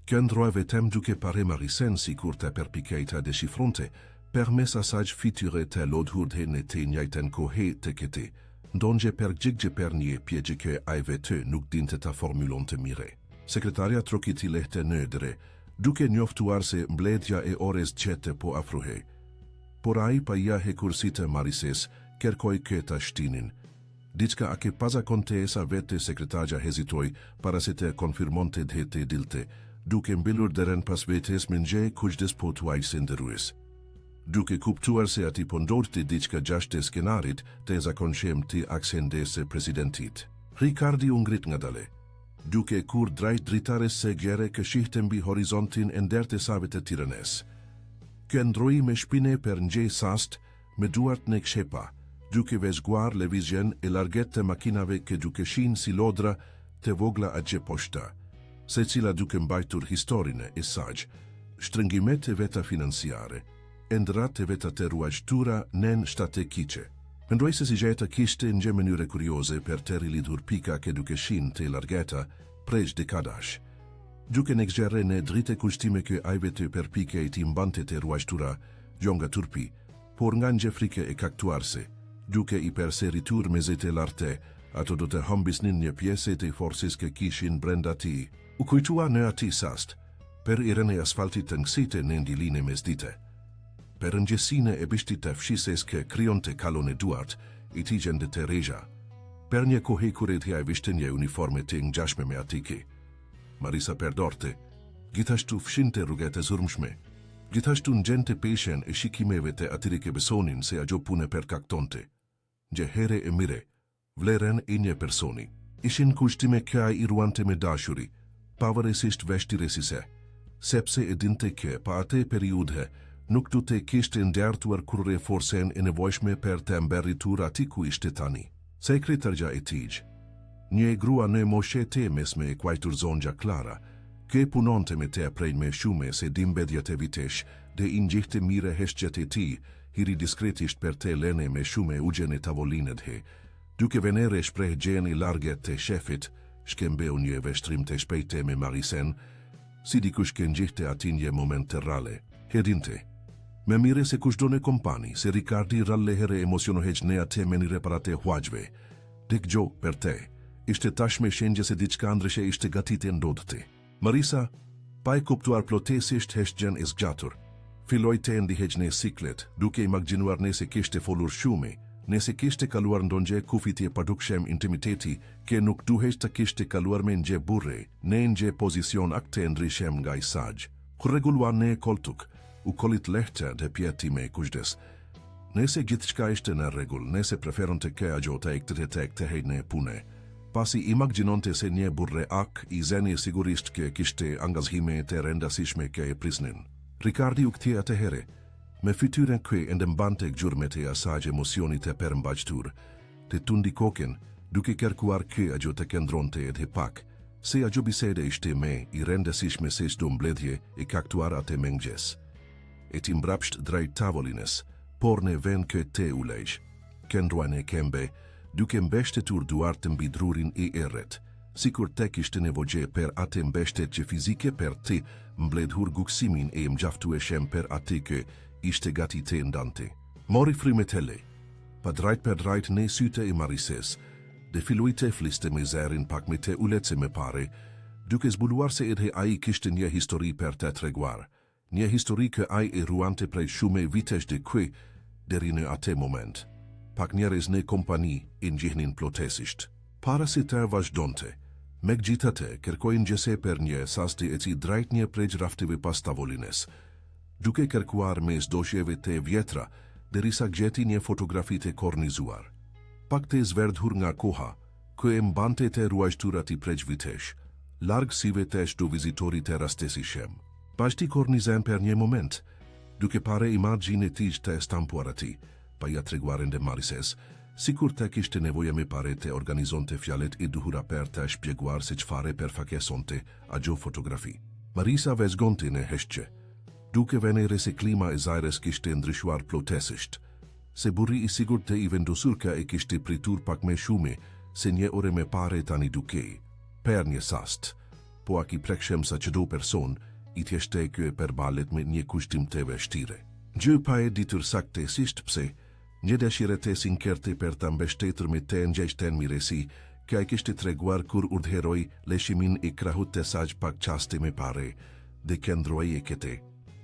Kjo ndroi vetëm duke parë Marisen sikur të përpiqej të deshifronte përmes asaj fytyre të lodhur në të njëjtën kohë të këtij, ndonjë përgjigje për një pyetje që ai vetë nuk dinte ta formulonte mirë. Sekretaria trokiti lehtë në dre, duke njoftuar se mbledhja e orës qete po afrohej. Por ai pa ja hekur si të Marises, kërkoi këta shtinin. Diçka a ke pazakonte sa vetë sekretarja hezitoi para se të konfirmonte dhete dilte, duke mbyllur deren pas vetes me nxej kushdes po tuaj se ndërues. Duke kuptuar se ati po ndodhte diçka gjashtë skenarit të zakonshëm të aksendes së presidentit. Ricardi u ngrit ngadale, duke kur drejt dritares së gjere këshihte mbi horizontin e nderte save të Tiranës. Kjo ndroi me shpine për ngjej sast me duart në kshepa, duke vezguar lëvizjen e larget të makinave që duke shin si lodra të vogla atje poshta, secila duke mbajtur historinë e saj, shtrëngimet e veta financiare, endrat e veta të ruajtura nën strategjike. Mendoj se si gjeta kishte në mënyre kurioze për të rilidhur pika që duke shin të largeta prej dekadash. Duke në gjerë në drite kushtime që ajve të përpike I ti mbante të ruajtura gjonga turpi, por nga një frike e kaktuarse, duke I perseritur me zete larte, ato do të hambisnin një pjesë të forces që kishin brenda ti. U kujtua në ati sast, per irën e asfaltit të ngësite në ndiline mes dite. Per njësine e bishtit të fshises që kryon të kalon e duart, I ti gjende të reja. Per një kohë kuret ja e vishte një uniforme të ngjashme me atiki. Marisa perdorte, gjithashtu fshinte rruget e zurmshme, gjithashtu në gjente peshen e shikimeve të atiri ke besonin se agjo pune per kaktonte. Gje here e mire, vleren e një personi. Ishin kushtime kja I ruante me dashuri, pavarësisht veshtiresise, sepse e dinte ke pa ate periudhe nuk du të kishte ndertuar kurre forsen e nevojshme per të mberitur ati ku ishte tani. Sekretarja e tij, një grua në moshe te mesme e kuajtur zonja Klara, ke punonte me te prej me shume se dimbedjat e vitesh dhe I ngjihte mire heshtjet e ti, hiri diskretisht per te lene me shume ugjen e tavolinet he, duke venere shpreh gjen I larget të shefit, shkembeu një veshtrim të shpejte me Marisen, si dikush ke ngjihte ati një moment të rale, hedinte. Me mire se kushdo në kompani, se Ricardi rallehere emosionoheq ne ate me një reparate huajve. Dik gjo per te, ishte tashme shenjë se diçka ndryshe ishte gatite ndodhte. Marisa, pa e kuptuar plotesisht heshtjen e zgjatur. Filloi të ndiheq në siklet, duke imagjinuar nëse kishte folur shume, nëse kishte kaluar ndonjë kufitje padukshëm intimiteti, ke nuk duhet të kishte kaluar me nje burre, në nje pozicion akte ndryshem nga I saj. Kur reguluan në koltuk, u kolit lehtë dhe pjeti me kushdes. Nëse gjithçka ishte në rregull, nëse preferon të ke agjo të ekte të hejt në pune, pasi imagjinonte se një burre ak I zeni sigurisht ke kishte angazhime të rendasishme ke e prisnin. Ricardi u kthie atëhere, me fytyrën kwe ende mbante gjurmet e asaj emocionit të përmbajtur, të tundi koken, duke kërkuar ke agjo të këndronte edhe pak, se agjo bisede ishte me I rendasishme se shdo mbledhje e kaktuar atë mëngjes. E ti mbrapsht drejt tavolines, por në vend kë te u lejsh. Këndruan e kembe, duke mbeshtetur duart të mbi drurin e erret, sikur tek ishte nevojë per atë mbeshtet që fizike per ti mbledhur guksimin e mgjaftueshëm per atë kë ishte gati të ndante. Mori frimet hele, pa drejt per drejt në syte e Marises, dhe filloi të fliste me zerin pak me të ulece me pare, duke zbuluar se edhe ai kishte një histori per të treguar. Një histori kë ai e ruante prej shume vitesh dhe kwe deri në atë moment. Pak njerëz në kompani I ngjihnin plotesisht. Para se të vazhdonte, me gjithatë kërkojnë gjese per një sasti e ci drejt një prej raftive pas tavolines, duke kërkuar mes doshjeve të vjetra derisa gjeti një fotografi të kornizuar. Pak të zverdhur nga koha, kë e mbante të ruajturat I prej vitesh, larg sive të shdo vizitori të rastesishem. Pashti kornizen per një moment, duke pare imagjin e tij të stampuar ati, pa ja treguar ende Marises, sikur të kishte nevoja me pare të organizonte fjalet I duhura per të shpjeguar se çfare per fakesonte agjo fotografi. Marisa vezgonte në heshtje, duke venere se klima e Zajres kishte ndryshuar plotësisht, se burri i sigurt të i vendosur ka e kishte pritur pak me shume, se një ore me pare tani dukej, per një sast, po ak i prekshëm sa çdo person, i thjeshte kjo e përballet me një kushtim të vështirë. Gjë pa e ditur saktësisht pse, një dëshire të sinkerte për të mbështetur me të ngjeshten mirësi, ka e kishte treguar kur urdhëroi leshimin e krahut të saj pak qaste me pare, dhe këndroi e kete,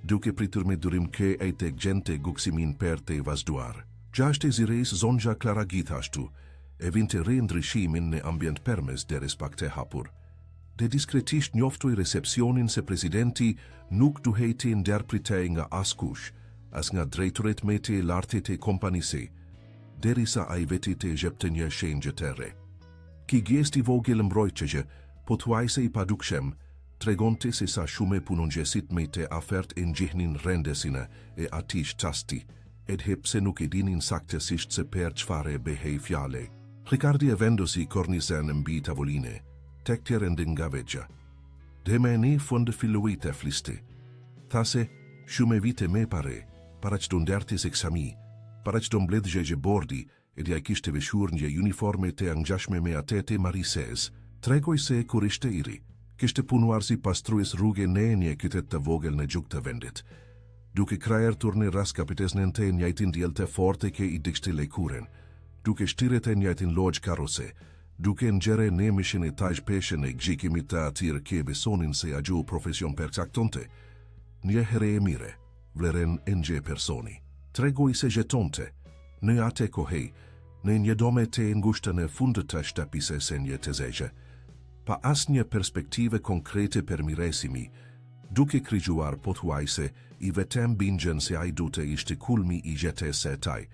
duke pritur me durim kë e të gjente guksimin për të vazhduar. Gjashte zires zonja Klara gjithashtu, e vinte re ndryshimin në ambient përmes deres pak të hapur. Dhe diskretisht njoftoi recepcionin se presidenti nuk duheti ndërpritej nga askush, as nga drejtoret me të lartë të kompanisë, derisa ai veti të jepte një shenjë të re. Ki gjest i vogël mbrojtje, pothuajse i padukshëm, tregonte se sa shumë punongjesit me të afert e ngjihnin rendesina e atish qasti, edhe pse nuk e dinin saktësisht se për çfarë behej fjale. Ricardi e vendosi kornisen mbi tavoline, tek të rendin nga veçja. Dhe me një fund filloi të fliste. Thase, shumë vite me pare, para që do ndertis eksami, para që do mbledhje gjë bordi, edhe a kishte veshur një uniforme të angjashme me atete Marises, tregoj se kur ishte iri, kishte punuar si pastrues rrugë në një qytet të vogël në jug të vendit. Duke krajer turne ras kapitesnen të njëjtin diell të forte ke i dikshte lekuren, duke shtiret e njëjtin logj karose, duke ngjere në mishin e taj peshen e gjikimit të atyre ke besonin se a gju profesion përcaktonte, një here e mire, vleren e nje personi. Tregoj se jetonte, në ate kohej, në një dome të ngushtën e fundët të shtapise se një të zezhe, pa as një perspektive konkrete për miresimi, duke krigjuar pothuajse i vetem bingën se ai dute ishte kulmi i jetes e taj,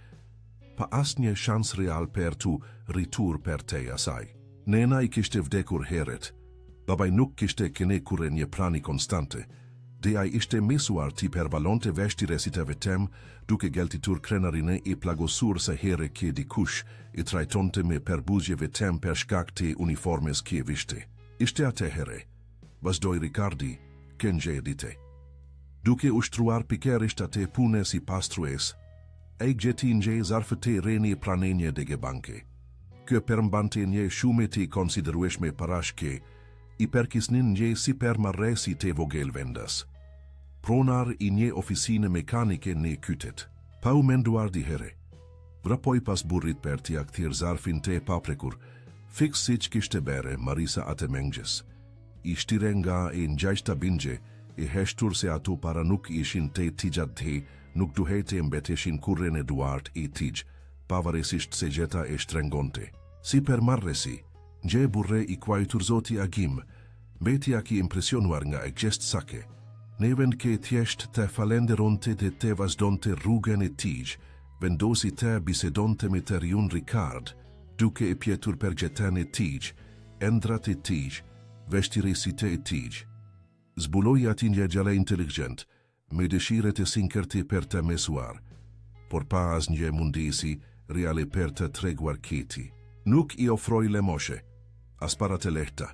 pa as një shans real për tu rritur për te asaj. Nena i kishte vdekur heret, babaj nuk kishte kene kure një prani konstante, dhe ai ishte mesuar ti përbalonte veshtire si të vetem, duke geltitur krenarine i plagosur se here kje dikush i trajtonte me përbuzje vetem për shkak të uniformes kje vishte. Ishte atëhere, vazhdoi Ricardi, këngje edite. Duke ushtruar pikerisht atë pune si pastrues, e gjeti nje zarfë të reni pranenje dhe banke. Kjo përmbante një shumë të konsiderueshme parashke, i përkisnin një si për marresi të vogël vendas. Pronar i një oficine mekanike në qytet. Pa u menduar di here. Vrapoj pas burrit për t'i akthir zarfin të paprekur, fiks si që kishte bere Marisa atë mengjes. I shtire nga e ngjajshta bingje, e heshtur se ato para nuk ishin të tigjat të, nuk duhete mbeteshin kurren e duart i tigj, pavarësisht se gjeta e shtrengonte. Si për marresi, nje burre i kuajtur zoti Agim, beti aki impresionuar nga e gjest sake, ne vend ke thjesht të falenderonte dhe të vazhdonte rrugën e tigj, vendosi të bisedonte me të riun Ricard, duke e pjetur për gjetën e tigj, endrat e tigj, veshtirësitë e tigj. Zbuloi ati një gjale inteligent, me dëshire të sinkërti për të mesuar, por pa as një mundesi reale për të treguar keti. Nuk i ofroj le moshe, as para të lehta.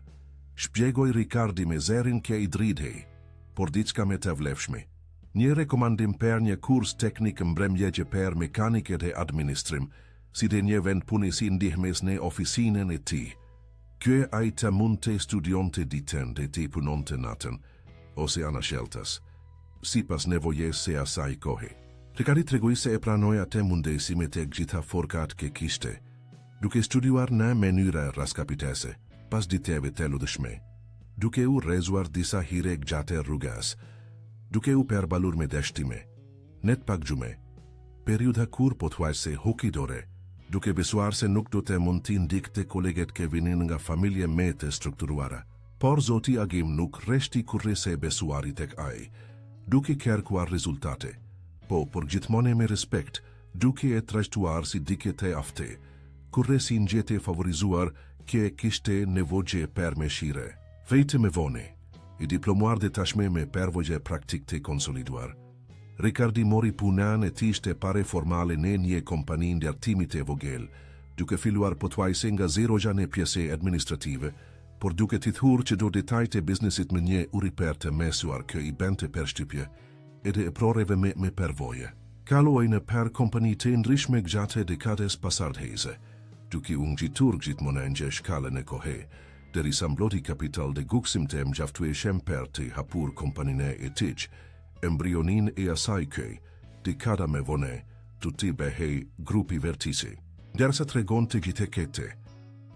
Shpjegoj Ricardi me zerin ke i dridhej, por diçka me të vlefshme. Një rekomandim për një kurs teknik mbrëmjegje për mekanike dhe administrim, si dhe një vend punisi ndihmes në ofisinën e ti. Kjo ai të mund të studionte ditën dhe të punonte natën, ose anasheltas, si pas nevojes se asaj kohe. Ricardi tregoi se e pranoi atë mundesi me të gjitha forkat ke kishte, duke studiuar në mënyra raskapitese, pas ditëve të lutshme, duke u rrezuar disa hire gjatë rrugës, duke u përbalur me dështime, net pak gjume, periudha kur pothuajse hokidore, duke besuar se nuk do të mund t'i ndikte koleget ke vinin nga familje me të strukturuara. Por zoti Agim nuk reshti kurrese besuari tek ai, duke kërkuar rezultate, po por gjithmonë me respekt, duke e trajtuar si dike të afte, kurresi ngjete favorizuar që kishte nevojë për mëshire. Vejtë me vone, i diplomuar dhe tashme me përvojë praktik të konsoliduar. Ricardi mori punën e tishte pare formale në një kompani ndërtimit e vogël, duke filluar pothuajse nga zeroja në pjesë administrative, por duke t'i thur që do detajt e biznesit me një uriper të mesuar kë i bente përshtypje, edhe e proreve me pervoje. Kaluaj në per kompani të ndryshme gjatë dekades pasardhëse, duke u ngjitur gjithmonë në shkallën e kohë, derisa mbloti kapital dhe guksim të mjaftueshëm për të hapur kompaninë e tij, embrionin e asaj këj, dekada me vonë, të të behej grupi vertisi. Derisa tregon të gjithë kete,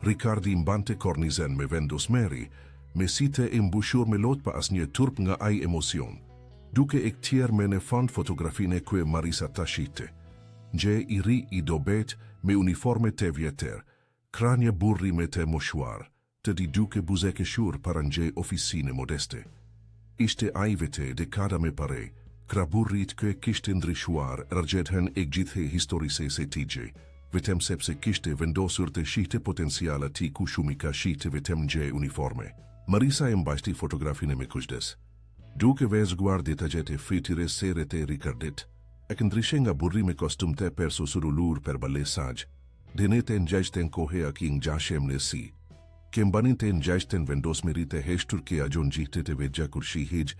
Ricardi mbante kornizen me vendosmeri, me site e mbushur me lot pa asnjë turp nga ai emocion, duke e këtjer me në fond fotografine kue Marisa tashite. Gje i ri i dobet me uniforme të vjetër, kranje burri me të moshuar, të di duke buzeke shur para nje oficine modeste. Ishte ajvete dekada me pare, kraburrit kë kishte ndryshuar rëgjethen e gjithë historise se tigje, vetëm sepse kishte vendosur të shihte potencial ati ku shumë ka shihte vetëm nje uniforme. Marisa e mbajti fotografine me kujdes. Duke vezguar detajet e fritire seret e Ricardit, e këndrishe nga burri me kostum të perso surulur per balesaj, denete në gjajshten kohe a ki ngjashem në si, ke mbanin të ngjajshten vendosmerit e heshtur ke a gjon gjihte të vegja kur shihij,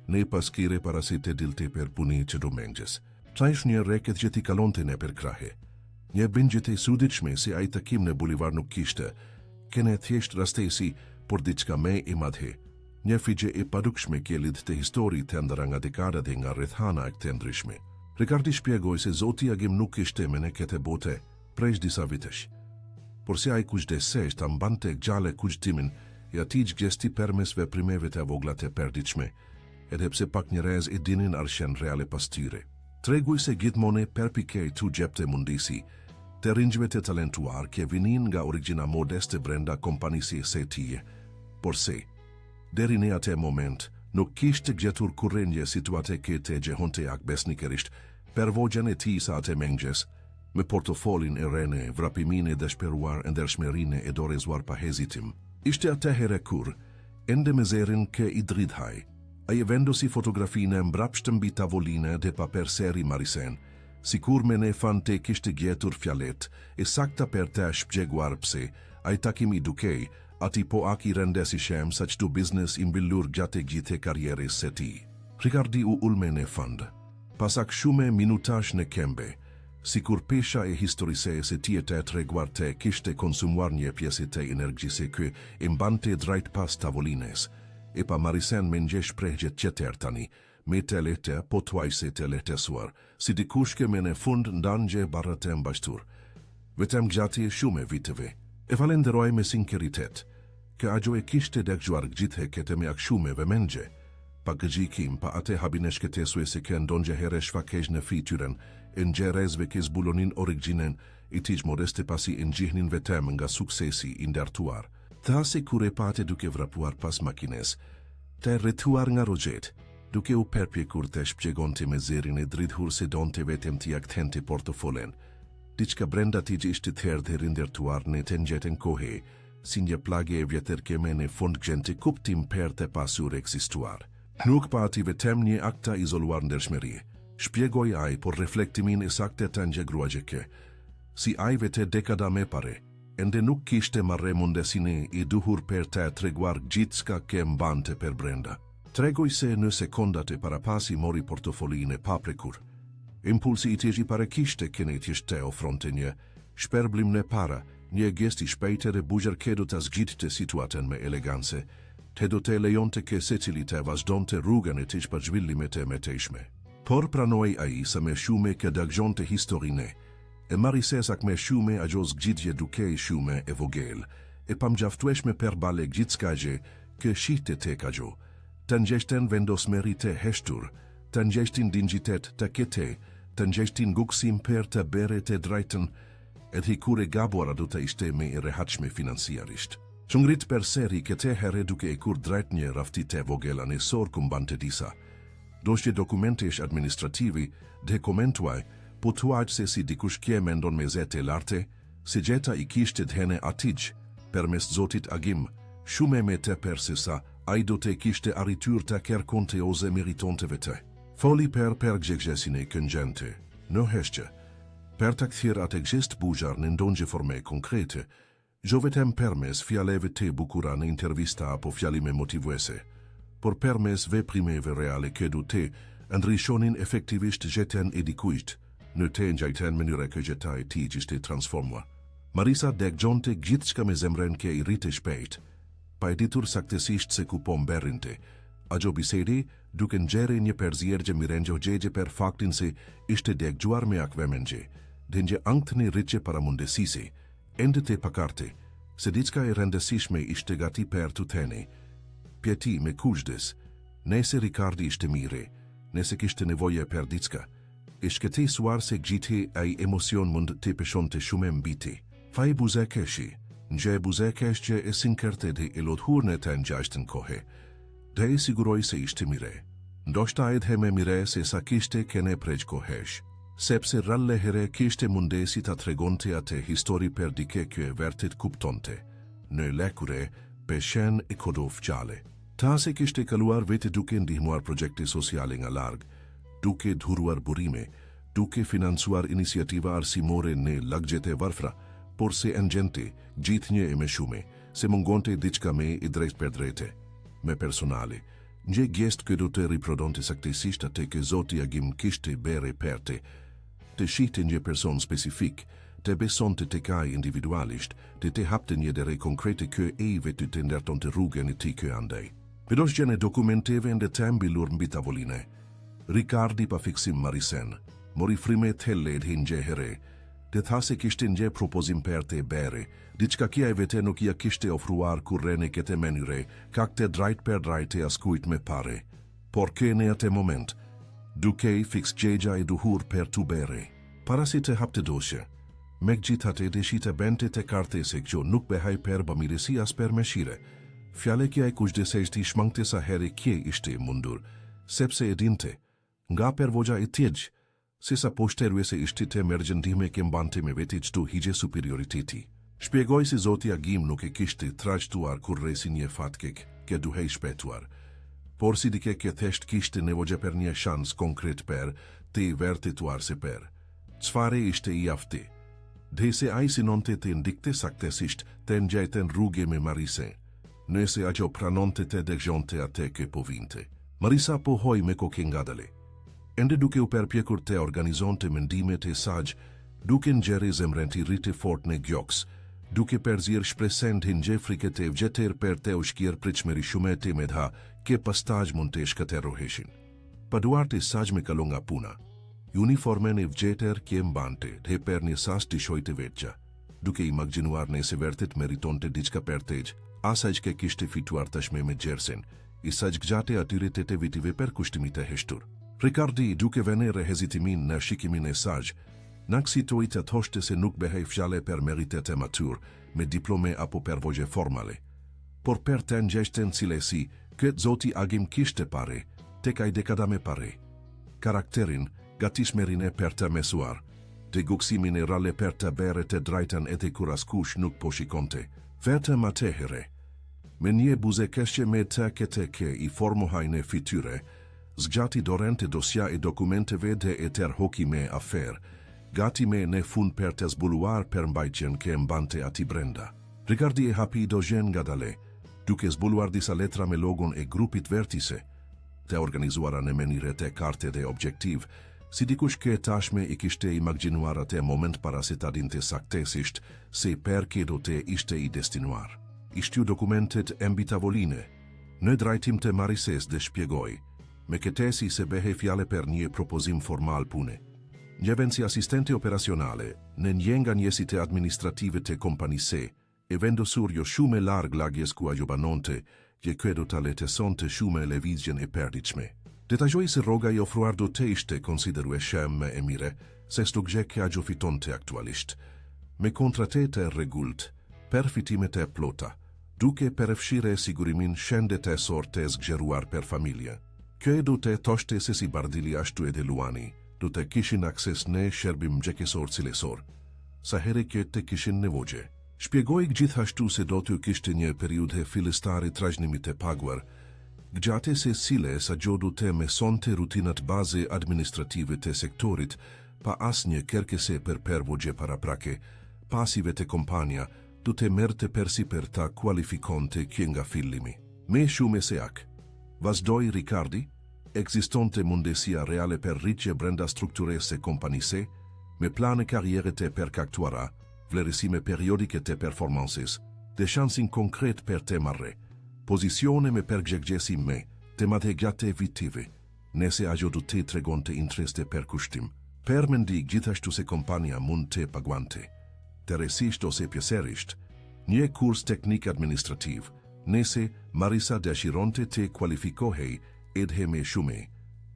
ne paskire parasit e dilte per puni që do mengjes. Trajsh një reket që ti kalonte ne per krahe. Një bëngjët e suditshme si a i takim në bulivar nuk kishte, kene thjesht rastesi, por diçka me i madhe. Një figje e padukshme kjelit të histori të ndara nga dekada dhe nga rrethana e këtë ndryshme. Ricardi shpjegoj se Zoti agim nuk ishte me në këtë bote, prej disa vitesh. Por si a i kujdesesht ta mbante gjale kujtimin e ati gjesti permes veprimeve të avoglat e perdiqme, edhepse pak një rez e dinin arshen reale pastyre. Treguj se gjithmone perpikej tu gjepte mundisi, të rinjve të talentuar ke vinin nga origina modeste brenda kompanisi se tije, por se, deri në atë moment, nuk kishte gjetur kurrenje situate këtë gjehonte ak besnikerisht, pervogjen e ti sa atë mengjes, me portofolin e rene, vrapimin e dëshperuar e ndershmerine e dorezuar pa hezitim. Ishte atëhere kur, ende me zerin ke i dridhaj, a je vendosi fotografine mbrapshtëm mbi tavoline dhe pa per seri Marisen, sikur me ne fan te kishte gjetur fjalet, e sakta per te shpjeguar pse, a i takim i dukej, ati po ak i rendesi shem sa qëtu biznes i mbilur gjate gjithe karjeres se ti. Ricardi u ulme në fund. Pasak shume minutash në kembe, sikur pesha e historise se ti e të treguar te kishte konsumuar një pjesit e energjise kë e mbante drejt pas tavolines, e pa Marisen me nje shprehjet qeter tani, me të lehte po tuajse të lehtesuar, si dikushke me në fund ndangje barra të mbashtur. Vetem gjati e shume viteve, e falenderoj me sinceritet, ke agjo e kishte dekjuar gjithhe kete me ak shume vëmendje, pa gëgjikim pa ate habineshkete suese ke ndonjë here shfakej në fityren, e nje rezve ke zbulonin origjinen, i tij modeste pasi e njihnin vetem nga suksesi i ndartuar. Tha se kure pate duke vrapuar pas makines, te rretuar nga rogjet, duke u perpjekur të shpjegonte me zerin e dridhur se donte vetem t'i akthente portofolen. Diçka brenda t'i ishte therë dhe rindertuar në të njeten kohe, si një plagje e vjetër keme në fund gjente kuptim per të pasur eksistuar. Nuk pa ati vetem një akta izoluar ndërshmeri. Shpjegoj aj por reflektimin e sakte të një gruajeke. Si aj vete dekada me pare, ende nuk kishte marre mundesine i duhur per të treguar gjithçka ke mbante per brenda. Tregoj se në sekondat e parapasi mori portofolin e paprekur. Impulsi i tjeji pare kishte kene tjeshte ofronte një shperblim në para, një gesti shpejte dhe bugjar kedo të zgjit të situaten me eleganse, te do të lejonte ke secili të vazhdonte rrugën e tij pa zhvillimet e meteshme. Por pranoj a i sa me shume ke dagjonte historine, e Marisesak me shume a gjos gjitje duke shume e vogel, e pam gjaftueshme per bale gjitskajgje ke shihte te kagjo, të njeshten vendosmeri të heshtur, të njeshtin dinjitet të kete, të njeshtin guksim per të bere të drejten, edhe kure gabuara do të ishte me i rehatshme financiarisht. Qëngrit per seri kete here duke e kur drejt një rafti të vogela në sor kumbante disa. Doshje dokumentesh administrativi dhe komentuaj, po tuaj se si dikush kje mendon me zete larte, se gjeta i kishte dhene atij, per mes zotit agim, shume me te persesa, a i do te kishte arritur të kerkonte oze meritonte vete. Foli per gjegjesine këngjente, në heshqe, per të këthir atë gjest bujar në ndonjë forme konkrete, gjovetem permes fjaleve te bukura në intervista apo fjalime motivuese, por permes veprimeve reale kedu te ndryshonin efektivisht gjetjen e dikujt, në të ngjajten mënyra që gjeta e tij ishte transformuar. Marisa dëgjonte gjithçka me zemrën që i rrite shpejt, pa e ditur saktësisht se ku po mberrinte. Ajo bisedi duke nxjerrë një përzierje mirëngjo gjegje për faktin se ishte dëgjuar me akvemengje, dhe anktëni rritje para mundësisi, ende të pakarte, se diçka e rëndësishme ishte gati për të thënë. Pjeti me kushdes, nëse Ricardi ishte mire, nëse kishte nevojë për diçka, e shkëtësuar se gjithë ai emocion mund të peshonte shumë mbi ti. Fai buzekeshi, nje buzekeshje e sinkerte dhe e lodhur në të ngjashtën kohë, dhe e siguroi se ishte mire. Ndoshta edhe me mire se sa kishte kene prej kohësh, sepse ralle here kishte mundesi ta tregonte atë histori për dike që e vërtet kuptonte. Në lekure, peshen e kodov qale. Ta se kishte kaluar vete duke ndihmuar projekte sociale nga larg, duke dhuruar burime, duke financuar iniciativa arsimore në lagjet e varfra, por se engjente gjithnjë e me shume, se mungonte diçka me i drejt për drejte. Me personale, një gjest që do të riprodonte saktësisht atë që Zoti Agim kishte bere perte, të shihte një person specifik, të besonte të kaj individualisht, të hapte një dere konkrete që e i vetë të ndërtonte rrugën e ti që andaj. Vedosh gjene dokumenteve ndë të mbilur mbi tavoline. Ricardi pa fiksim Marisen, mori frime të helled hingje here, të tha se kishte një propozim për të bere, diçka kia e vete nuk ja kishte ofruar kur rene këtë menyre, kak të drajt për drajt e askujt me pare. Por ke në atë moment, duke i fiks gjegja e duhur për të bere. Para si të hapte dosje, me gjithat e deshite bente të karte se kjo nuk behaj për bamirësi as për meshire. Fjale kja e kushdesejt i shmangte sa here kje ishte mundur, sepse e dinte, nga përvogja e tjegj, se sa poshterue se ishte të emergjendime ke mbante me veti qëtu higje superioriteti. Shpjegoj se Zoti Agim nuk e kishte trajtuar kur resi një fatkek, ke duhej shpetuar, por si dike ke thesht kishte nevogje për një shans konkret për të i vërtetuar se për. Çfare ishte i afti, dhe se a i sinonte të ndikte saktesisht të ngjajten rrugë me Marise, nëse ajo pranonte të dëgjonte atë që po vinte. Marisa po hoj me kokë ngadale. Ende duke u përpjekur të organizonte mendimet e saj, duke nxjerrë zemrën të rrite fort në gjoks, duke përzir shpresend hingje friket e vjeter për të ushkjer pritshmëri shumë të medha, ke pastaj mund të shkatërroheshin. Pa duart e saj me kalon nga puna, uniformen e vjeter kje mbante dhe për një sas të shojtë vetja, duke imagjinuar nëse vërtet meritonte diçka për tej, asaj që kishte fituar tashme me Gjersen, i saj gjate atyre të vitive për kushtimit e heshtur. Ricardi, duke venere hezitimin në shikimin e saj, naksitoi të thoshte se nuk behej fjale për meritet e matur, me diplome apo përvogje formale. Por për të ngjeshten cilesi, këtë Zoti Agim kishte pare, tek ai dekada me pare. Karakterin, gatishmërinë e për të mesuar, të guksimin e ralle për të bere të drajten e të kur askush nuk po shikonte. Vetëm atë here, me një buzekeshje me të ke i formohajnë fityre, zgjati dorente dosja e dokumenteve dhe e tërhoki me afer, gati me në fund për të zbuluar për mbajtjen ke mbante ati brenda. Ricardi e hapi dozhen nga dale, duke zbuluar disa letra me logon e grupit vertise, të organizuara në menire të karte dhe objektiv, si dikush ke tashme i kishte imagjinuar atë moment para se ta dinte saktesisht se per ke do të ishte i destinuar. Ishtu dokumentet mbi tavoline, në drejtim të Marises dhe shpjegoj, me këtesi se behe fjale për një propozim formal pune. Njëven si asistente operacionale, në një nga njësit e administrative të kompanise, e vendosur jo shumë larg lagjes ku ajo banonte, që credo tale të sonte shumë levizjen e perdiqme. Detajoj se rroga i ofruar do të ishte konsiderueshëm e mire, se stugje që ajo fitonte aktualisht, me kontratet e rregullt, për fitimet e plota, duke përfshire sigurimin shendet e sorte zgjeruar për familje. Kjo do të thoshte se si Bardili ashtu edhe Luani, do të kishin akses në shërbim gjekesor cilësor, sa here që të kishin nevogje. Shpjegoj gjithashtu se do të kishte një periudhe fillestare trajnimit e paguar, gjate se sile sa gjodu të mesonte rutinat baze administrative të sektorit, pa as një kërkese për përvogje paraprake, pasive të kompania, do të merte persi për ta kualifikonte kje nga fillimi. Me shume se ak, vazdoj Ricardi, Ekzistonte mundesia reale për rritje brenda strukturës së kompanisë, me plane karriere të përcaktuara, vlerësime periodike të performances, dhe shansin konkret për të marrë pozicione me përgjigjesim me temate gjatë vitive, nëse ajo do të tregonte intereste për kushtim. Përmendig gjithashtu se kompania mund të paguante, terresisht ose pjesërisht, një kurs teknik administrativ, nëse Marisa dëshironte të kualifikohej edhe më shumë,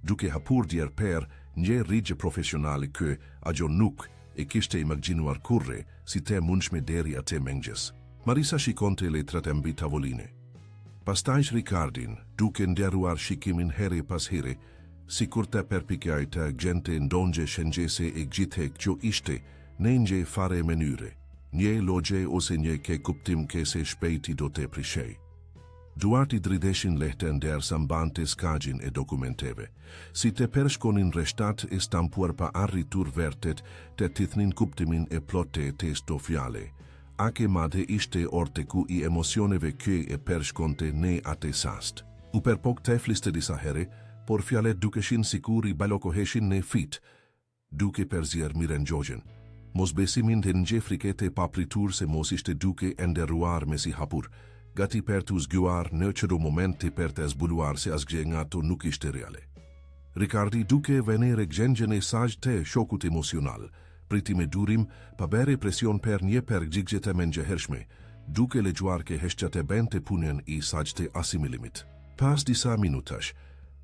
duke hapur djerë për një rrugë profesionale që ajo nuk e kishte imagjinuar kurrë si të mundshme deri atë mëngjes. Marisa shikonte letrat mbi tavoline. Pastaj Ricardin, duke nderuar shikimin here pas here, sikur të përpiqej të gjente ndonjë shënjese e gjithë kjo ishte në një fare mënyre, një logje ose një ke kuptim që se shpejti do të prishej. Duart I drideshin lehtë ndërsa mbante skagjin e dokumenteve, si të përshkonin rreshtat e stampuar pa arritur vërtet të tithnin kuptimin e plotë të sto fjale, ake madhe ishte orte ku I emocioneve që e përshkonte në atë sast. U përpok të fliste disa here, por fjalet dukeshin sikur I balokoheshin në fit, duke përzier miren gjogjen. Mosbesimin të një frikete papritur se mos ishte duke enderuar me si hapur, gati për të zgjuar në qëro momenti për të zbuluar se asgjë nga to nuk ishte reale. Ricardi duke venere gjengjen e saj të shokut emocional, priti me durim pa bere presion për një përgjigje të mengjëhershme, duke legjuar ke heshqat e bente punën I saj të asimilimit. Pas disa minutash,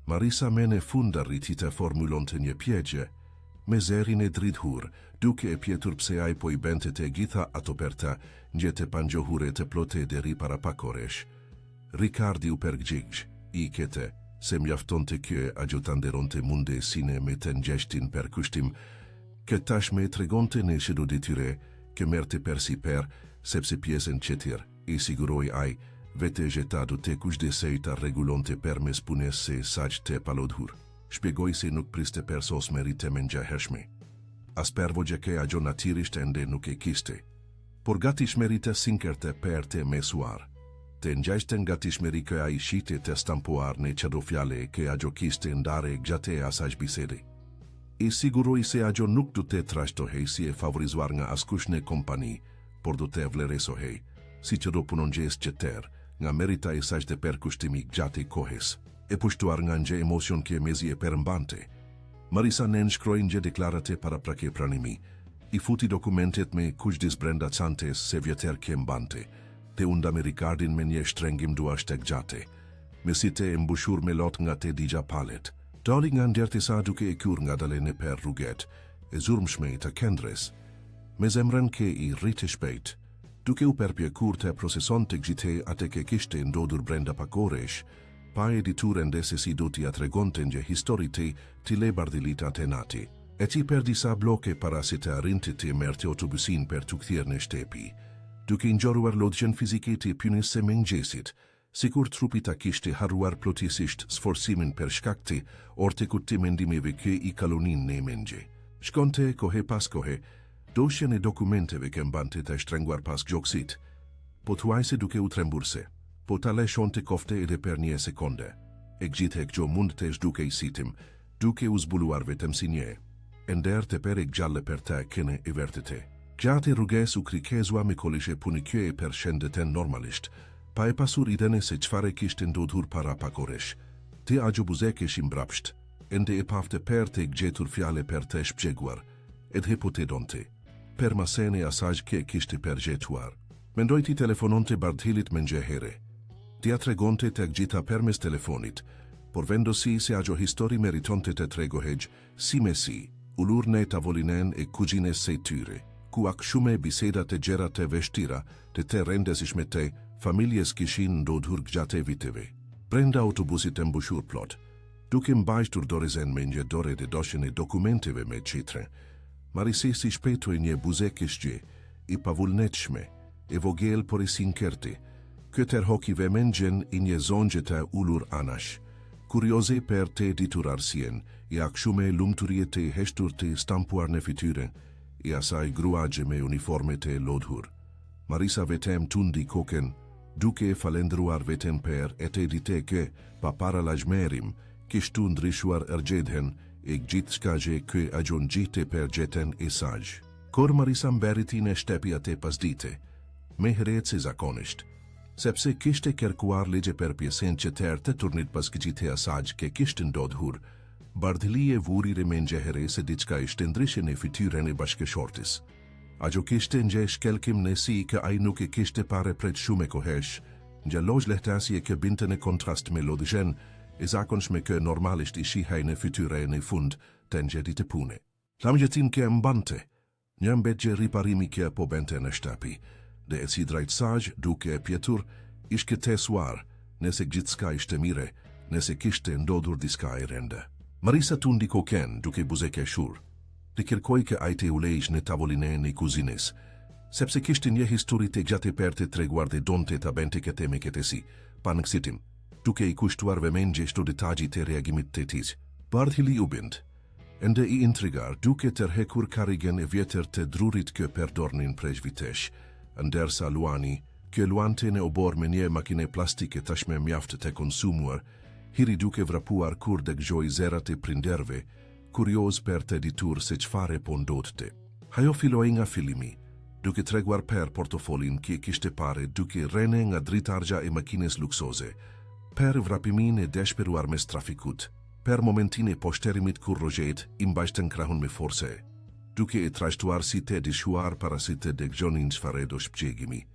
Marisa mene funda rriti të formulon të një pjegje, me zerin e dridhur, duke e pjetur pse ai po I bente të gjitha ato për të një të pangjohure të plote deri para pak oresh. Ricardi u përgjigj, I kete, se mjafton të kjo ajutanderon të munde sine me të ngjeshtin për kushtim, që tashme tregon të në shëdo detyre, që merte për si per, sepse pjesën qetir, I siguroj ai, vete jetadu të kushdesej të regulon të permes punes se saq të palodhur. Shpjegoj se nuk priste për sos merite mengjëhershme. As përvogje ke ajo natyrisht ende nuk e kiste. Por gati shmerite sinkerte për të mesuar. Të ngjajshten gati shmeri kë ai shite të stampuar në qëdo fjale kë ajo kiste ndare gjate asaj bisede. I siguroj se ajo nuk du të trashtohej si e favorizuar nga askush në kompani, por du të vleresohej, si që do punon gjes qëter, nga merita e saj të përkushtimi gjatë kohës, e pushtuar nga një emocion që mezi e përmbante. Marisa në nshkrojnë gjë deklarate para prake pranimi, I futi dokumentet me kushdis brenda cantes se vjeter ke mbante, te unda me Ricardin me një shtrengim duash tek gjate, me si te mbushur me lot nga te digja palet. Dali nga ndjertisa duke e kur nga dalene per rruget, e zurmshme të kendres, me zemrën ke I rritë shpejt, duke u përpjekur të proceson të gjithë atë ke kishte ndodhur brenda pak oresh, pa e ditur ende se si do t'i atregonte një histori të le bardilit atë nati. E ti per disa bloke para se të arrinte të merte autobusin për të kthyer në shtepi, duke ngjoruar lodgjen fizike të pynes se mëngjesit, sikur trupi ta kishte harruar plotisisht sforcimin për shkak të orte të mendimeve që I kalonin në mëngje. Shkonte kohe pas kohe, doshjen e dokumenteve që mbante të shtrenguar pas gjoksit, po thuajse duke u tremburse, po ta leshonte kofte edhe për një sekonde, e gjithë kjo mund të zhduke I sitim, duke u zbuluar vetëm si një, ender të per e gjalle për të kene e vertete. Gjatë rruges u krikezua me kolishe punikje e për shëndeten normalisht, pa e pasur idene se qfare kishte ndodhur para pak oresh. Te ajo buzek ishim brapsht, ende e pafte per të gjetur fjale për të shpjeguar, edhe po të donte. Per masene asaj ke kishte përgjetuar. Mendoj ti telefononte Bardhilit mëngjehere. Ti atregonte të gjitha permes telefonit, por vendosi se ajo histori meritonte të tregohej si me si, ulur në tavolinen e kuzhines së tyre, ku ak shume biseda të gjera të veshtira të rendesishme të familjes kishin ndodhur gjatë viteve. Brenda autobusit të mbushur plot, duke mbajtur dorezen me një dore dhe doshen e dokumenteve me qitre, Marisesi shpetoj një buzek ishgje, I pavullnetshme, e vogel por I sinkerte, këtër hoki vemengjen I një zonjë të ullur anash, kurioze per të ditur arsien, I akshume lumturie të heshtur të stampuar në fytyre, I asaj gruagje me uniforme të lodhur. Marisa vetem tundi koken, duke falendruar vetem per e të dite ke, pa para lajmerim, kishtu ndryshuar ergjedhen e gjithë shka gje kë agjon gjithë për gjeten e saj. Kur Marisa mberitin e shtepja te pasdite, me heret se zakonisht, sepse kishte kërkuar legje për pjesen që tërë të turnit pas këgjit e asaj ke kishte ndodhur, Bardhili e vuri remen gjehere se diçka ishte ndryshe në fytyrën e bashkëshortis. Ajo kishte nje shkelkim në si që ai nuk e kishte pare pret shumë e kohesh, gjallosh lehtasje që binte në kontrast me lodhjen, e zakonshme që normalisht i shihaj në fytyrën e fund të njedit e pune. Lamgjetin që mbante, një mbetgje riparimi që po bente në shtapi, dhe e si drejt saj duke e pjetur, ishke tesuar, nëse gjithçka ishte mire, nëse kishte ndodhur diska e rende. Marisa tundi koken duke buzeke shur, të kërkoj që ajte u lejsh në tavoline në kuzines, sepse kishte një histori të gjatë për të treguar dhe donte të bente këte me këte si, pa në kësitim, duke i kushtuar vëmen gjeshtu detajji të reagimit të tiz. Bardhili u bind, ende i intrigar duke tërhekur karigen e vjetër të drurit kë perdornin prej vitesh, ndërsa Luani, kë luante në obor me një makine plastike tashme mjaftë të konsumuar, hiri duke vrapuar kur dhe gjoj zerat e prinderve, kurioz për të ditur se qfare po ndodhte. Hajo filoj nga filimi, duke treguar per portofolin ki kishte pare duke rene nga dritargja e makines luksoze, per vrapimin e deshperuar mes trafikut, per momentin e poshterimit kur rojet imbajtën krahun me forse, duke e trajtuar si te dishuar para si te degjonin qfare do shpgjegimi.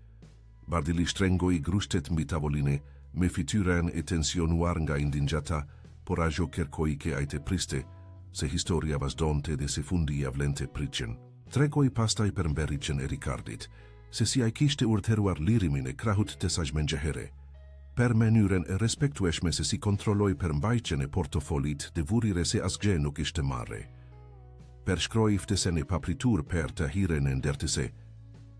Bardhili shtrengoj grushtet mbi tavoline, me fytyrën e tensionuar nga indingjata, por ajo kërkoi ke ajte priste, se historia vazhdonte dhe se fundi javlente pritjen. Tregoi pastaj për mberitjen e Ricardit, se si ai kishte urtëruar lirimin e krahut të sajmen gjehere, per mënyrën e respektueshme se si kontrolloi përmbajtjen e portofolit dhe vurire se asgjë nuk ishte marre. Per shkroi ftesen e papritur per të hiren e ndërtëse,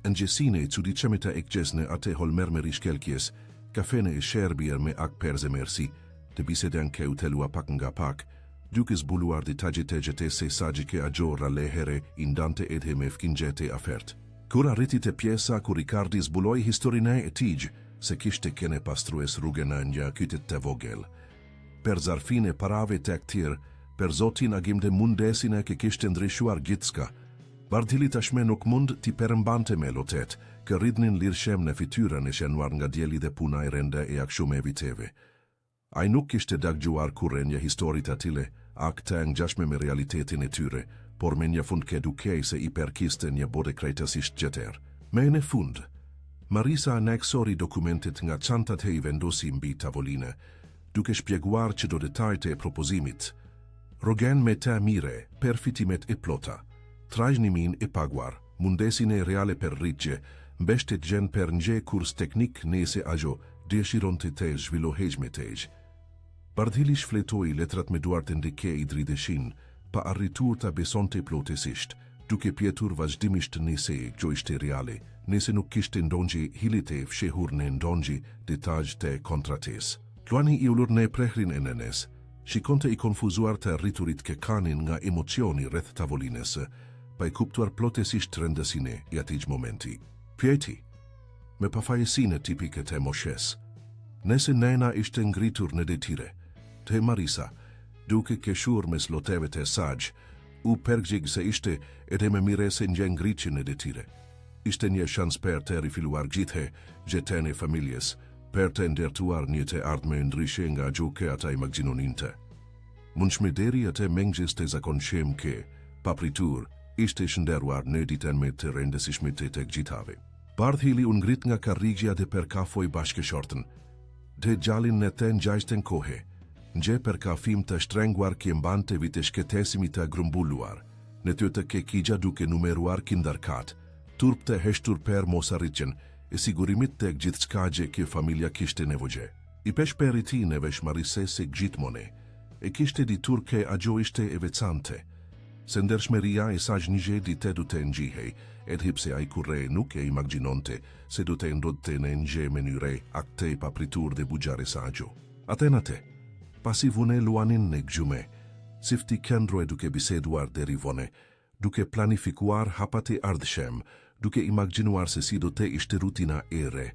ngjësine e çuditshme të ekgjesne atë holmermeri shkelkjes, kafene e sherbjer me ak perze mersi, të biseden ke utelua pak nga pak, duke zbuluar detajit e gjete se sajike a gjorra lehere indante edhe me fkingjete afert. Kur arritit e pjesa ku Ricardi zbuloi historine e tij, se kishte kene pastrues rrugën një kytet të vogel. Per zarfin e parave të aktir, per zotin agim dhe mundesin e ke kishte ndryshuar gjithçka, Bardhili tashme nuk mund t'i përmbante me lotet, kë ridnin lirshem në fytyrën e shenuar nga djeli dhe puna e rende e akshume viteve. Ai nuk kishte daggjuar kurrë një historit atile, ak të ngjashme me realitetin e tyre, por me një fund ke dukej se i perkiste një bode krejtësisht gjeter. Me në fund, Marisa aneksori dokumentet nga çantat e i vendosi mbi tavoline, duke shpjeguar që do detajt e propozimit. Rogen me të mire, per fitimet e plota, trajnimin e paguar, mundesin e reale per rritje, mbeshtet gjen per nje kurs teknik nese ajo, dëshiron të tej zhvillohej me tej. Bardhili shfletoi letrat me duart e ndike i drideshin, pa arritur ta besonte plotësisht, duke pjetur vazhdimisht nese gjo ishte reale, nese nuk kishte ndonjë hilite fshehur në ndonjë detaj të kontrates. Luani i ullur në prehrin e nënes, shikonte i konfuzuar të rriturit ke kanin nga emocioni rreth tavolines, pa i kuptuar plotësisht rëndësine i atij momenti. Pjeti, me pafajësine tipike të moshes, nëse nëna ishte ngritur në detire, të Marisa, duke keshur mes loteve të saj, u përgjig se ishte edhe me mire se një ngritje në detire. Ishte një shans për të rifiluar gjithë gjetën e familjes, për të ndërtuar një të ardhme ndryshe nga gjuke ata i magzinoninte. Mund shmederi atë mengjes të zakonshem ke, papritur, ishte shënderuar në ditën me të rëndësishme të gjithave. Bardhili u ngrit nga karrigja dhe per kafoj bashkëshortën, dhe gjallin në të ngjajsten kohe, nje per kafim të shtrenguar që mbante vite shketesimi të grumbulluar, në të të ke kigja duke numeruar kindarkat, turp të heshtur per mosarritjen, e sigurimit të gjithçka gje që familja kishte nevojë. I pesh per i ti në vesh Marise se gjithmone, e kishte ditur ke ajo ishte e veçante, se ndershmeria e saj një dite du të ngjihej, edhipse ai kurre nuk e imaginonte se du të ndodhte në një mënyre akte pa pritur dhe bugjare sajo. Atenate, pasi vune Luanin në gjume, sifti këndroj duke biseduar deri vone, duke planifikuar hapat e ardhshem, duke imaginuar se si do të ishte rutina ere,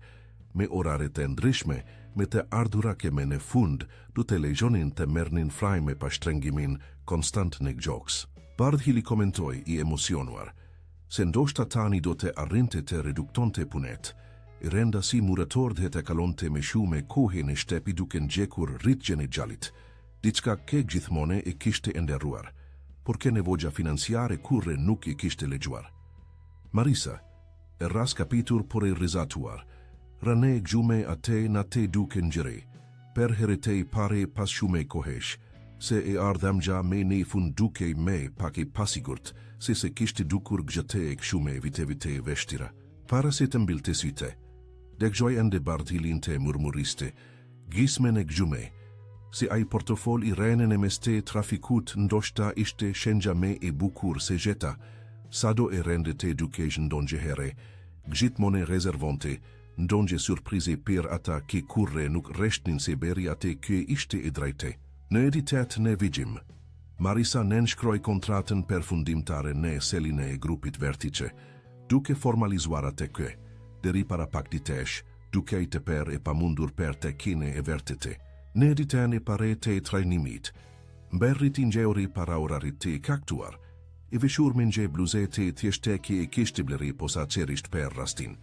me orare të ndryshme, me të ardhurake në fund, du të lejxonin të mernin fraj me pashtrengimin konstant në gjoks. Bardhili komentoj i emocionuar, se ndoshta tani do të arrinte të reduktonte punet, i renda si murator dhe të kalonte me shume kohë në shtepi duke ndjekur rritjen e gjallit, diçka ke gjithmone e kishte enderruar, por ke nevogja financiare kurre nuk i kishte legjuar. Marisa, e ras kapitur por e rizatuar, rane gjume ate na te duke njëre, per heretej pare pas shume kohesh, se e ardhamgja me ne fund duke me pak e pasigurt, se kishte dukur gjate e kshume vite veshtira. Para se të mbilte syte, dekgjoj ende Bardhilin të murmuriste, gismen e gjume, se ai portofol i renen e meste trafikut ndoshta ishte shenja me e bukur se gjeta, sado e rende te dukesh ndonjë here, gjithmone rezervonte, ndonjë surprize per ata ke kurre nuk reshtnin se beri ate kë ishte e drejte. Në editet në vigjim, Marisa nënshkroj kontratën përfundimtare në selin e grupit vertice, duke formalizuar atë kë, deri para pak ditesh, duke i të per e pamundur per të kine e vertite. Në editen e pare të trajnimit, mberrit i ngjehuri para orarit të kaktuar, i veshur me ngjë bluze të thjeshteki e kishte bleri posa qerisht per rastin.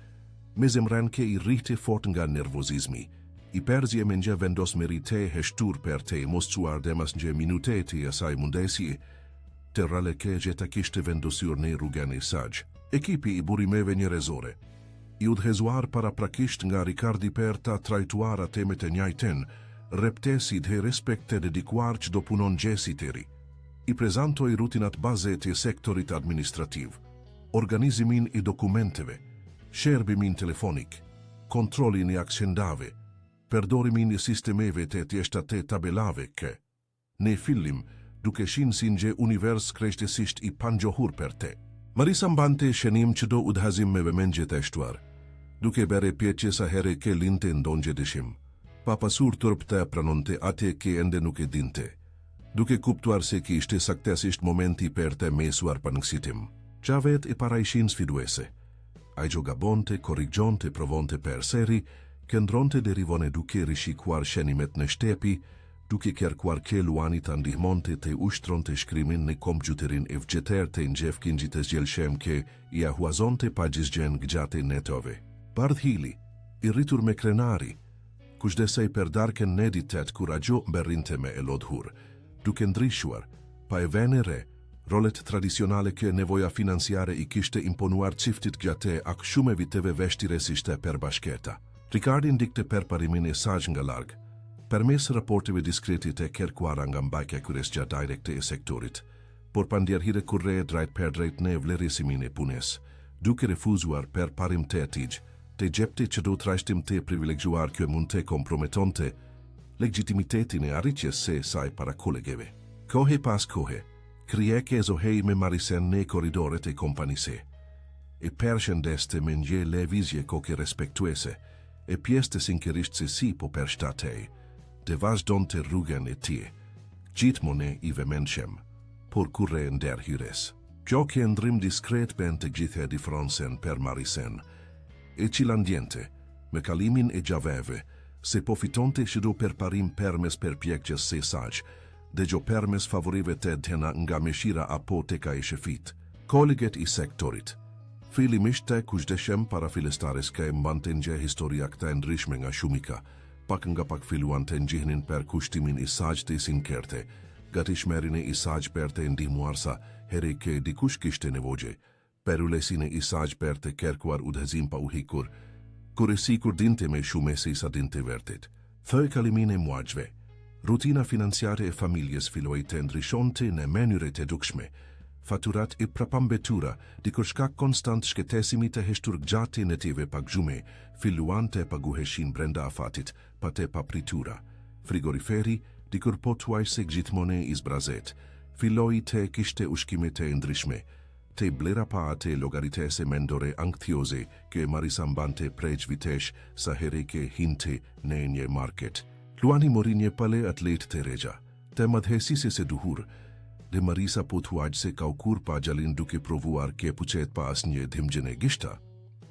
Me zemran ke i rrite fort nga nervozizmi, i perzje me ngjë vendosmëri të heshtur per të mosquar dhe mas ngjë minute të asaj mundesi, të rale ke gjeta kishte vendosur në rrugën e saj. Ekipi i burimeve njerëzore, i udhëzuar para prakisht nga Ricardi per ta trajtuar atë me të njëjtën, reptesi dhe respekt të dedikuar që do punon gjesi të ri. I prezantoj rutinat baze të sektorit administrativ, organizimin i dokumenteve, shërbimin telefonik, kontrolin i aksendave, përdorimin i sistemeve të tjeshtate tabelave ke. Ne fillim, duke shinë si nje univers krejtësisht i pangjohur për te. Marisa mbante shenim që do udhazim me vëmendje të eshtuar, duke bere pjeqe sa here ke linte ndonjë dëshim. Pa pasur turp të pranonte ate ke ende nuk e dinte, duke kuptuar se ki ishte saktesisht momenti për të mesuar panëksitim. Qavet e parajshin sfiduese. Ajgjo gabonte, korrigjonte, provonte per seri, këndronte derivone duke rishikuar shenimet në shtepi, duke kërkuar ke luani të ndihmonte të ushtronte shkrimin në kompjuterin e vgjeter të njefkin gjitës gjelëshem ke i ahuazonte pagjizgjen gjate netove. Bardhili, i rritur me krenari, kushdesej per darken në editet kur agjo berrinte me e lodhur, duke ndrishuar, pa e vene re, rolet tradicionale ke nevoja financiare i kishte imponuar ciftit gjate ak shume viteve veshtire sishte per bashketa. Ricardi ndikte per parimin e saj nga larg, permes raporteve diskretit e kërkuara nga mbajtja kryesja direkte e sektorit, por pandjerhire kurre drejt per drejt në vlerësimin e punes, duke refuzuar per parim të atigj, të gjepte që do të rajshtim të privilegjuar kjo mund të komprometonte legitimitetin e arritjes se saj para kolegeve. Kohe pas kohe, kryeke zohej me Marisen në koridoret e kompanise, e përshëndeste me nje levizje koke respektuese, e pjeste sinkerisht se si po përshtatej, dhe vazhdon të rrugën e tje, gjithmone i vëmendshëm, por kurre ndërhyres. Kjo ke ndrim diskret ben të gjithë diferencen per Marisen, e cilandjente, me kalimin e gjaveve, se po fitonte shido per parim permes per pjekjes se saj, dhe gjo permes favorive të dhena nga meshira apo të ka e shefit. Koleget i sektorit, fillimisht të kushdeshem para filestares ka e mbante nje historia këta ndryshme nga shumika, pak nga pak filuan të njihnin per kushtimin i saj të sinkerte, gati shmerin e i saj per të ndihmuarsa, here ke dikush kishte nevogje, per ulesin e i saj per të kërkuar udhëzim pa uhikur, kur e sikur dinte me shume se i sa dinte vertit. Thoj kalimin e muajgjve, rutina financiare e familjes filoj të ndryshonte në mënyre të dukshme, faturat e prapambetura, dikur shkak konstant shketesimi të heshtur gjati në tive paggjume, filluan të paguheshin brenda afatit, pa të papritura. Frigoriferi, dikur po tuaj se gjithmone izbrazet, filoj të kishte ushkime të ndryshme, të blera pa atë logaritese mendore anktioze ke Marisambante prej vitesh sa here ke hinte në një market. Luani mori një pale atlet të regja, të madhesise se duhur, dhe Marisa po tuaj se kaukur pa gjalin duke provuar ke puqet pa as një dhimgjene gishta.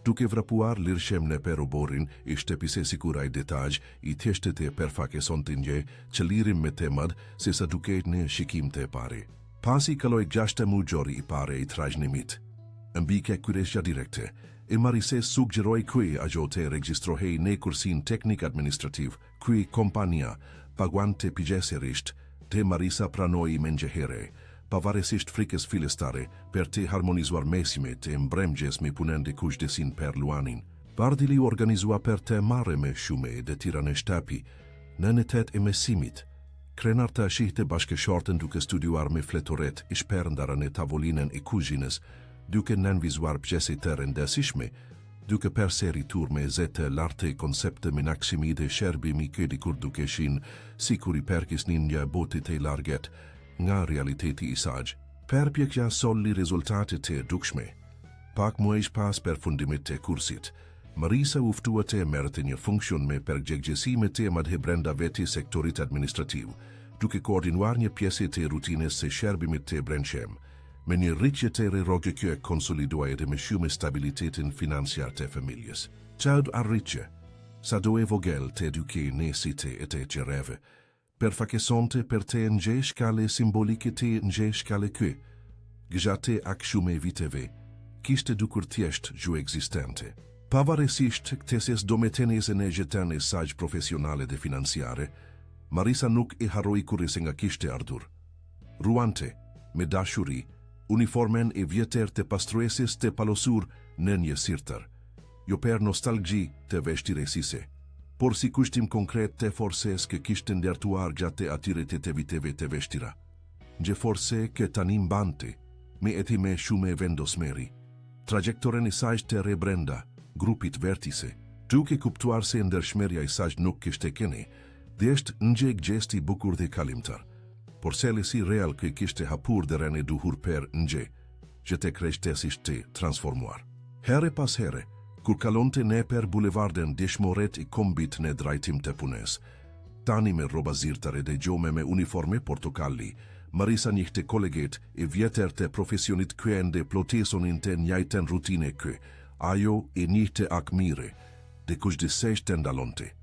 duke vrapuar lirëshem në peroborin I shtepise sigurai detaj I thjeshtet e perfaqeson të nje që lirim me temad se sa duket në shikim të pare. Pasi kaloi 6 mugjori I pare I trajnimit. Mbike kyresja direkte, e Marise suggeroi kui ajo të regjistrohej në kursin teknik administrativ, kui kompania paguante pigjeserisht, te Marisa pranoi mengjëhere, pavarësisht frikës fillestare për të harmonizuar mesimet e mbrëmjes me punën de kushdesin për Luanin. Bardili organizua për të marrë me shume dhe tira në shtëpi, në netet e mesimit. Krenar të shihte bashkëshortën duke studiuar me fletoret I shperndara në tavolinën e kuzhinës, duke nënvizuar pjese të rëndësishme, duke përsëritur me zete lartë koncepte me naksimi dhe shërbimi këdikur duke shin, sikur I përkisnin një botit e larget nga realiteti I saj. Përpjekja solli rezultate të dukshme. Pak muaj pas përfundimit të kursit, Marisa uftua të merrte një funksion me përgjegjësi me temat e brenda vetë sektorit administrativ, duke koordinuar një pjesë të rutines së shërbimit të brendshëm. Me një rritje të rrogë kjo konsoliduar me shumë stabilitetin financiar të familjes. Çaud arritje, sa do e vogël të duke në site e të qereve, përfaqësonte për të një shkale simbolike të një shkale kë, gjate ak shumë viteve, kishte dukur thjesht gju eksistente. Pavarësisht këteses dometenese në jetën e saj profesionale dhe financiare, Marisa nuk e harroi kurrë nga kishte ardhur. Ruante, me dashuri, uniformen e vjetër të pastruesis të palosur në një sirtër, jo per nostalgji të veshtiresise, por si kushtim konkret të forses kë kishtë ndërtuar gjatë atyre të viteve të veshtira. Gje forse kë tanim bante, me eti me shume vendosmeri, trajektoren I saj të rebrenda, grupit vertise, duke kuptuar se ndërshmerja I saj nuk kishte kene, dhe është njek gjesti bukur dhe kalimtar. Por selesi real kë kishte hapur dhe rene duhur per nje, që te krejtesisht të transformuar. Here pas here, kur kalonte ne per bulevarden dishmoret I kombit në drajtim të punes, tani me roba zirtare dhe gjome me uniforme portokalli, Marisa njëhte koleget e vjetër të profesionit kën dhe plotesonin të njajten rutine kë, ajo e njëhte ak mire, dhe kushdisesht të ndalonte.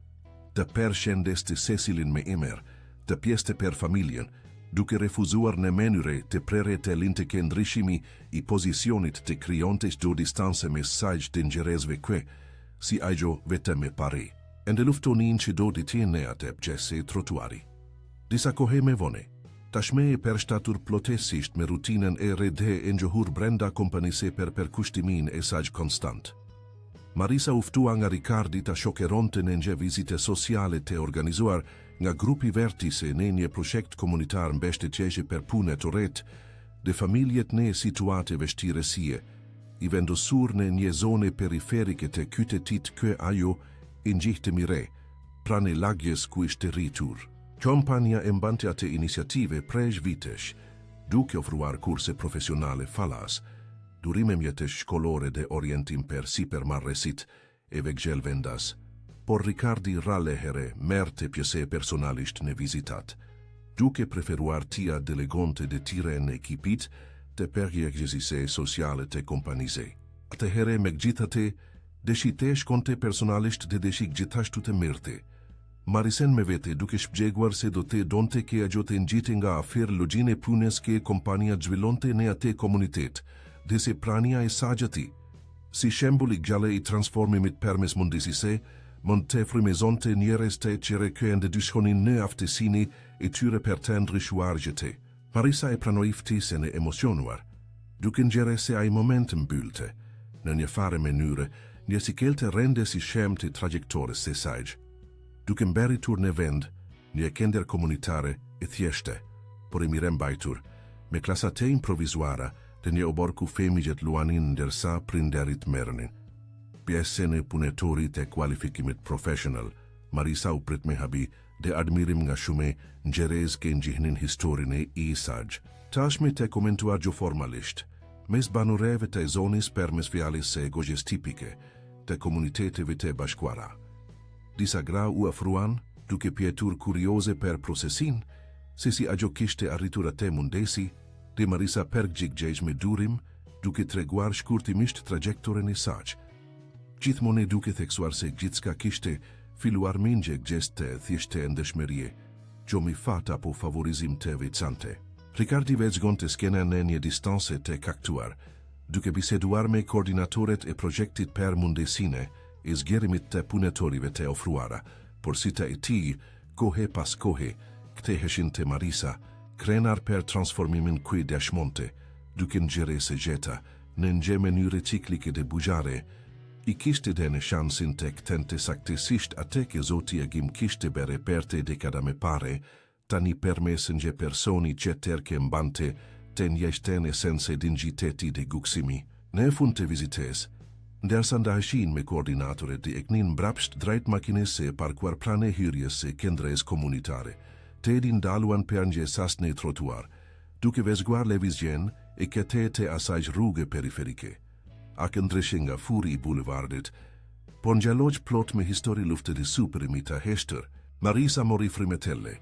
Të per shendes të Cecilin me emer, të pjeste per familjen, duke refuzuar në menyre të prere të linte ke ndryshimi I pozicionit të krionte çdo distanse me saj të njerëzve kë, si ajo vetëm me pare. Ende luftonin që do të tjene atë pjese trotuari. Disa kohe me vone, tashme e përshtatur plotesisht me rutinën e redhe e njohur brenda kompanise per kushtimin e saj konstant. Marisa uftua nga Ricardi ta shokeronte në një vizite sociale të organizuar nga grupi vertise në një projekt komunitar mbështetjeje për punë të ret dhe familjet në situate vështirësie, I vendosur në një zone periferike të qytetit kë ajo I ngjihte mire, pranë lagjes ku ishte rritur. Kompania e mbante atë iniciative prej vitesh, duke ofruar kurse profesionale falas, durime mjetësh shkollore dhe orientim për supermarketit e vegjel vendas, por Ricardi ralehere merte pjese personalisht në vizitat, duke preferuar tia delegonte dhe tire në ekipit të përgjegjesise sociale të kompanise. Atëhere me gjithate, deshite shkonte personalisht dhe deshik gjithashtu të mirte. Marisen me vete duke shpjeguar se do të donte ke ajo të ngjite nga afer logjine punës ke kompania zhvillonte në atë komunitet, dhe se prania e sajati, si shembuli gjale I transformimit përmes mundësise, mund të frymëzonte njerëz të qire kënë dhe dyshonin në aftësini e tyre për të ndryshuar gjete. Marisa e pranoi ftesën e emocionuar, duke ngjere se ai moment mbyllte, në një fare mënyre, një sikelte rende si shem të trajektores së saj. Duke mberitur në vend, një kender komunitare e thjeshte, por I mire mbajtur, me klasate improvizuara dhe një obor ku femigjet luanin ndërsa prinderit merrnin. Pjesën e punëtorit e kualifikimit profesional, Marisa u prit me habi dhe admirim nga shume njerëz që ngjihnin historinë e saj. Tashme të komentuar gjo formalisht, mes banureve të zonis përmes fjalës së gojës tipike të komuniteteve të bashkuara. Disa gra u afruan, duke pjetur kurioze për procesin, se si ajo kishte arritur atë mundesi, dhe Marisa përgjigjesh me durim, duke treguar shkurtimisht trajektoren e saj. Gjithmonë duke theksuar se gjithçka kishte filluar me një gest të thjeshtë ndëshmërie, jo mi fat apo favorizim të veçante. Ricardi vazhdon të skena në një distancë të caktuar, duke biseduar me koordinatorët e projektit për mundësinë e zgjerimit të punëtorëve të ofruara, por si të e tij, kohe pas kohe, ktheheshin te Marisa, krenar për transformimin kuj dashmonte, duke nxjerrë së gjeta në një mënyrë ciklike dhe buxhare, i kishte dhe në shansin të ktente saktësisht atë që Zoti Agim kishte bërë për të dekada më parë, tani përmes një personi që tërke mbante të njështen esense dinjiteti dhe guksimi. Në fund të vizites, ndërsa ndaheshin me koordinatorët dhe eknin mbrapsht drejt makines së parkuar pranë hyrjes së qendrës komunitare, të edhin ndaluan për një sas në trotuar, duke vëzhguar lëvizjen e këte të asaj rrugë periferike. A këndreshin nga furi i bulevardit, por ngjalloj plot me histori lufte dhe superimi të heshtër, Marisa mori frimetelle,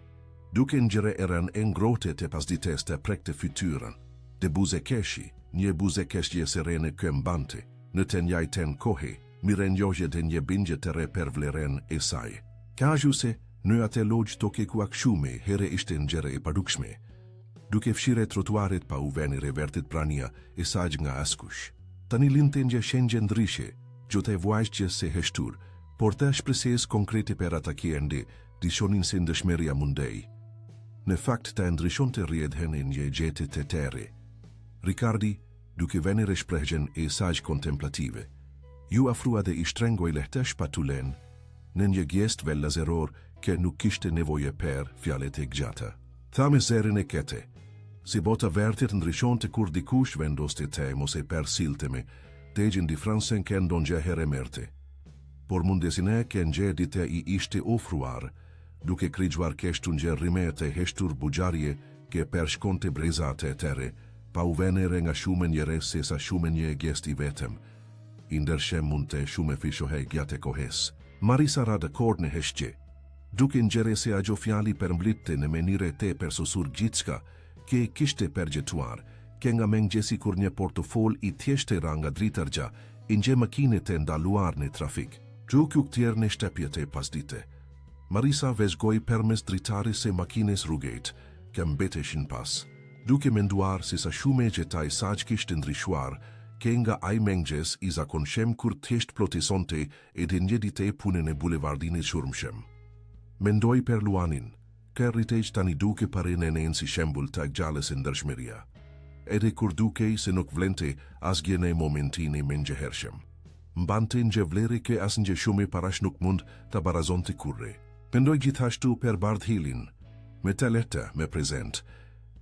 duke ngjere eran e ngrohte të pasdites të prekte fytyrën, dhe buzekeshi, një buzekeshje serene këmbante, në të njajten kohe, miren njohje dhe një bingje të re për vleren e saj. Ka gjuse, në atë logj toke kuak shume, here ishte ngjere e padukshme, duke fshire trotuarit pa u veni revertit prania e saj nga askush. Tani linte një shenjë ndryshe, gjote vuajtje se heshtur, por të shpreses konkrete për atakiendi, dishonin se ndëshmeria mundej. Në fakt të ndryshon të rjedhen e një gjete të tere. Ricardi, duke veni reshprehjen e saj kontemplative, ju afrua dhe i shtrengoj lehtesh patulen, në një gjest vel lazeror që nuk kishte nevoje per fjalet e gjata. Tha me zerin e kete, si bota vertit ndryshon të kur dikush vendoste te mos e persilte me, te gjën di fransen ken don gje here merte. Por mundesine ken gje dite i ishte ofruar, duke krigjuar keshtun gje rimete heshtur buxharje ke pershkonte brezate tere, pa u venere nga shume njere se sa shume një gjest i vetëm. Indershem mund të shume fishohe gjate kohes. Marisa ra dakord në heshqe, duke ngjere se ajo fjali për mblitte në menire te për sosur gjithçka, ke kishte përgjetuar, ke nga mengjesi kur një portofol i thjeshtë ra nga dritargja, i një makine të ndaluar në trafik. Gjuk ju këtjer në shtepjet e pasdite. Marisa vezgoj përmes dritaris e makines rrugët, ke mbeteshin pas, duke menduar se sa shume gjetaj saq kishte ndryshuar, ke nga aj mengjes i zakonshem kur thjesht plotisonte edhe një dite punën e bulevardinit shurmshem. Mendoj për Luanin, ka rritej tani duke pare në nënë si shembul të gjallës e ndërshmëria. Edhe kur duke se nuk vlente asgjë në momentin e mengjehershem. Mbante një vleri ke as një shume parash nuk mund të barazon të kurre. Mendoj gjithashtu për Bardh Hillin, me të leta me prezent,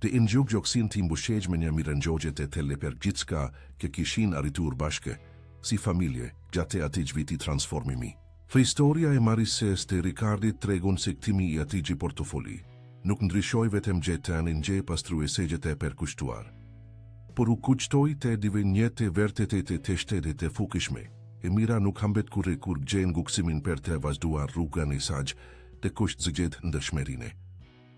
të ingjok gjoksin të imbushej me një mirëngjogjet e tele për gjithçka ke kishin arritur bashke, si familje, gjate ati viti transformimi. Fa historia e Marises të Ricardit tregon se këtimi i ati gji portofoli, nuk ndryshoj vetëm gjetan në gje pastru e segjet e përkushtuar. Por u kuqtoj të divenjete vertetet e të shtedet të fukishme, e mira nuk hambet kur gjen guksimin për të vazhduar rrugan e saj të kusht zgjet ndëshmerine.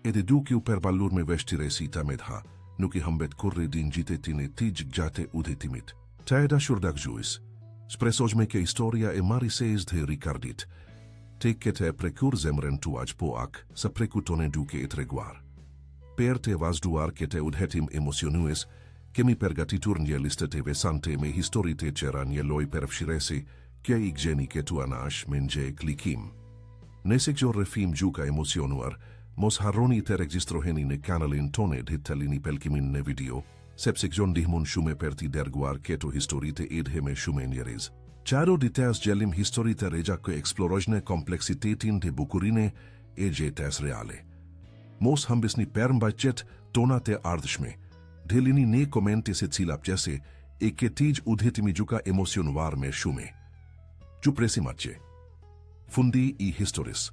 Edhe duke u përballur me veshtire si ta medha, nuk i hambet kurre din gjitetin e tij gjate udhetimit. Ta e dashur dakgjues, shpresojme ke historia e Marises dhe Ricardit, te kete prekur zemrën tuaj po ak sa prekutone duke e treguar. Per të vazhduar kete udhetim emocionues, kemi përgatitur një listë të vesante me historitë që ra një loj përfshiresi, kja i gjeni këtu anash me një klikim. Nëse kjo rrëfim gjuka emocionuar, mos harroni të regjistroheni në kanalin tonë dhe të lini pelkimin në video, sepse kjo ndihmon shumë për t'i dërguar këto historitë edhe me shumë njerëz. Çado dites gjellim historitë regja që eksplorojnë kompleksitetin dhe bukurinë e gjetës reale. Mos hambisni përmbajtjet tona të ardhshme. Dhelini në komente se cila pjese e këtij udhëtimi gjuka emocionuar me shumë. Ju presim atje. Fundi i historisë.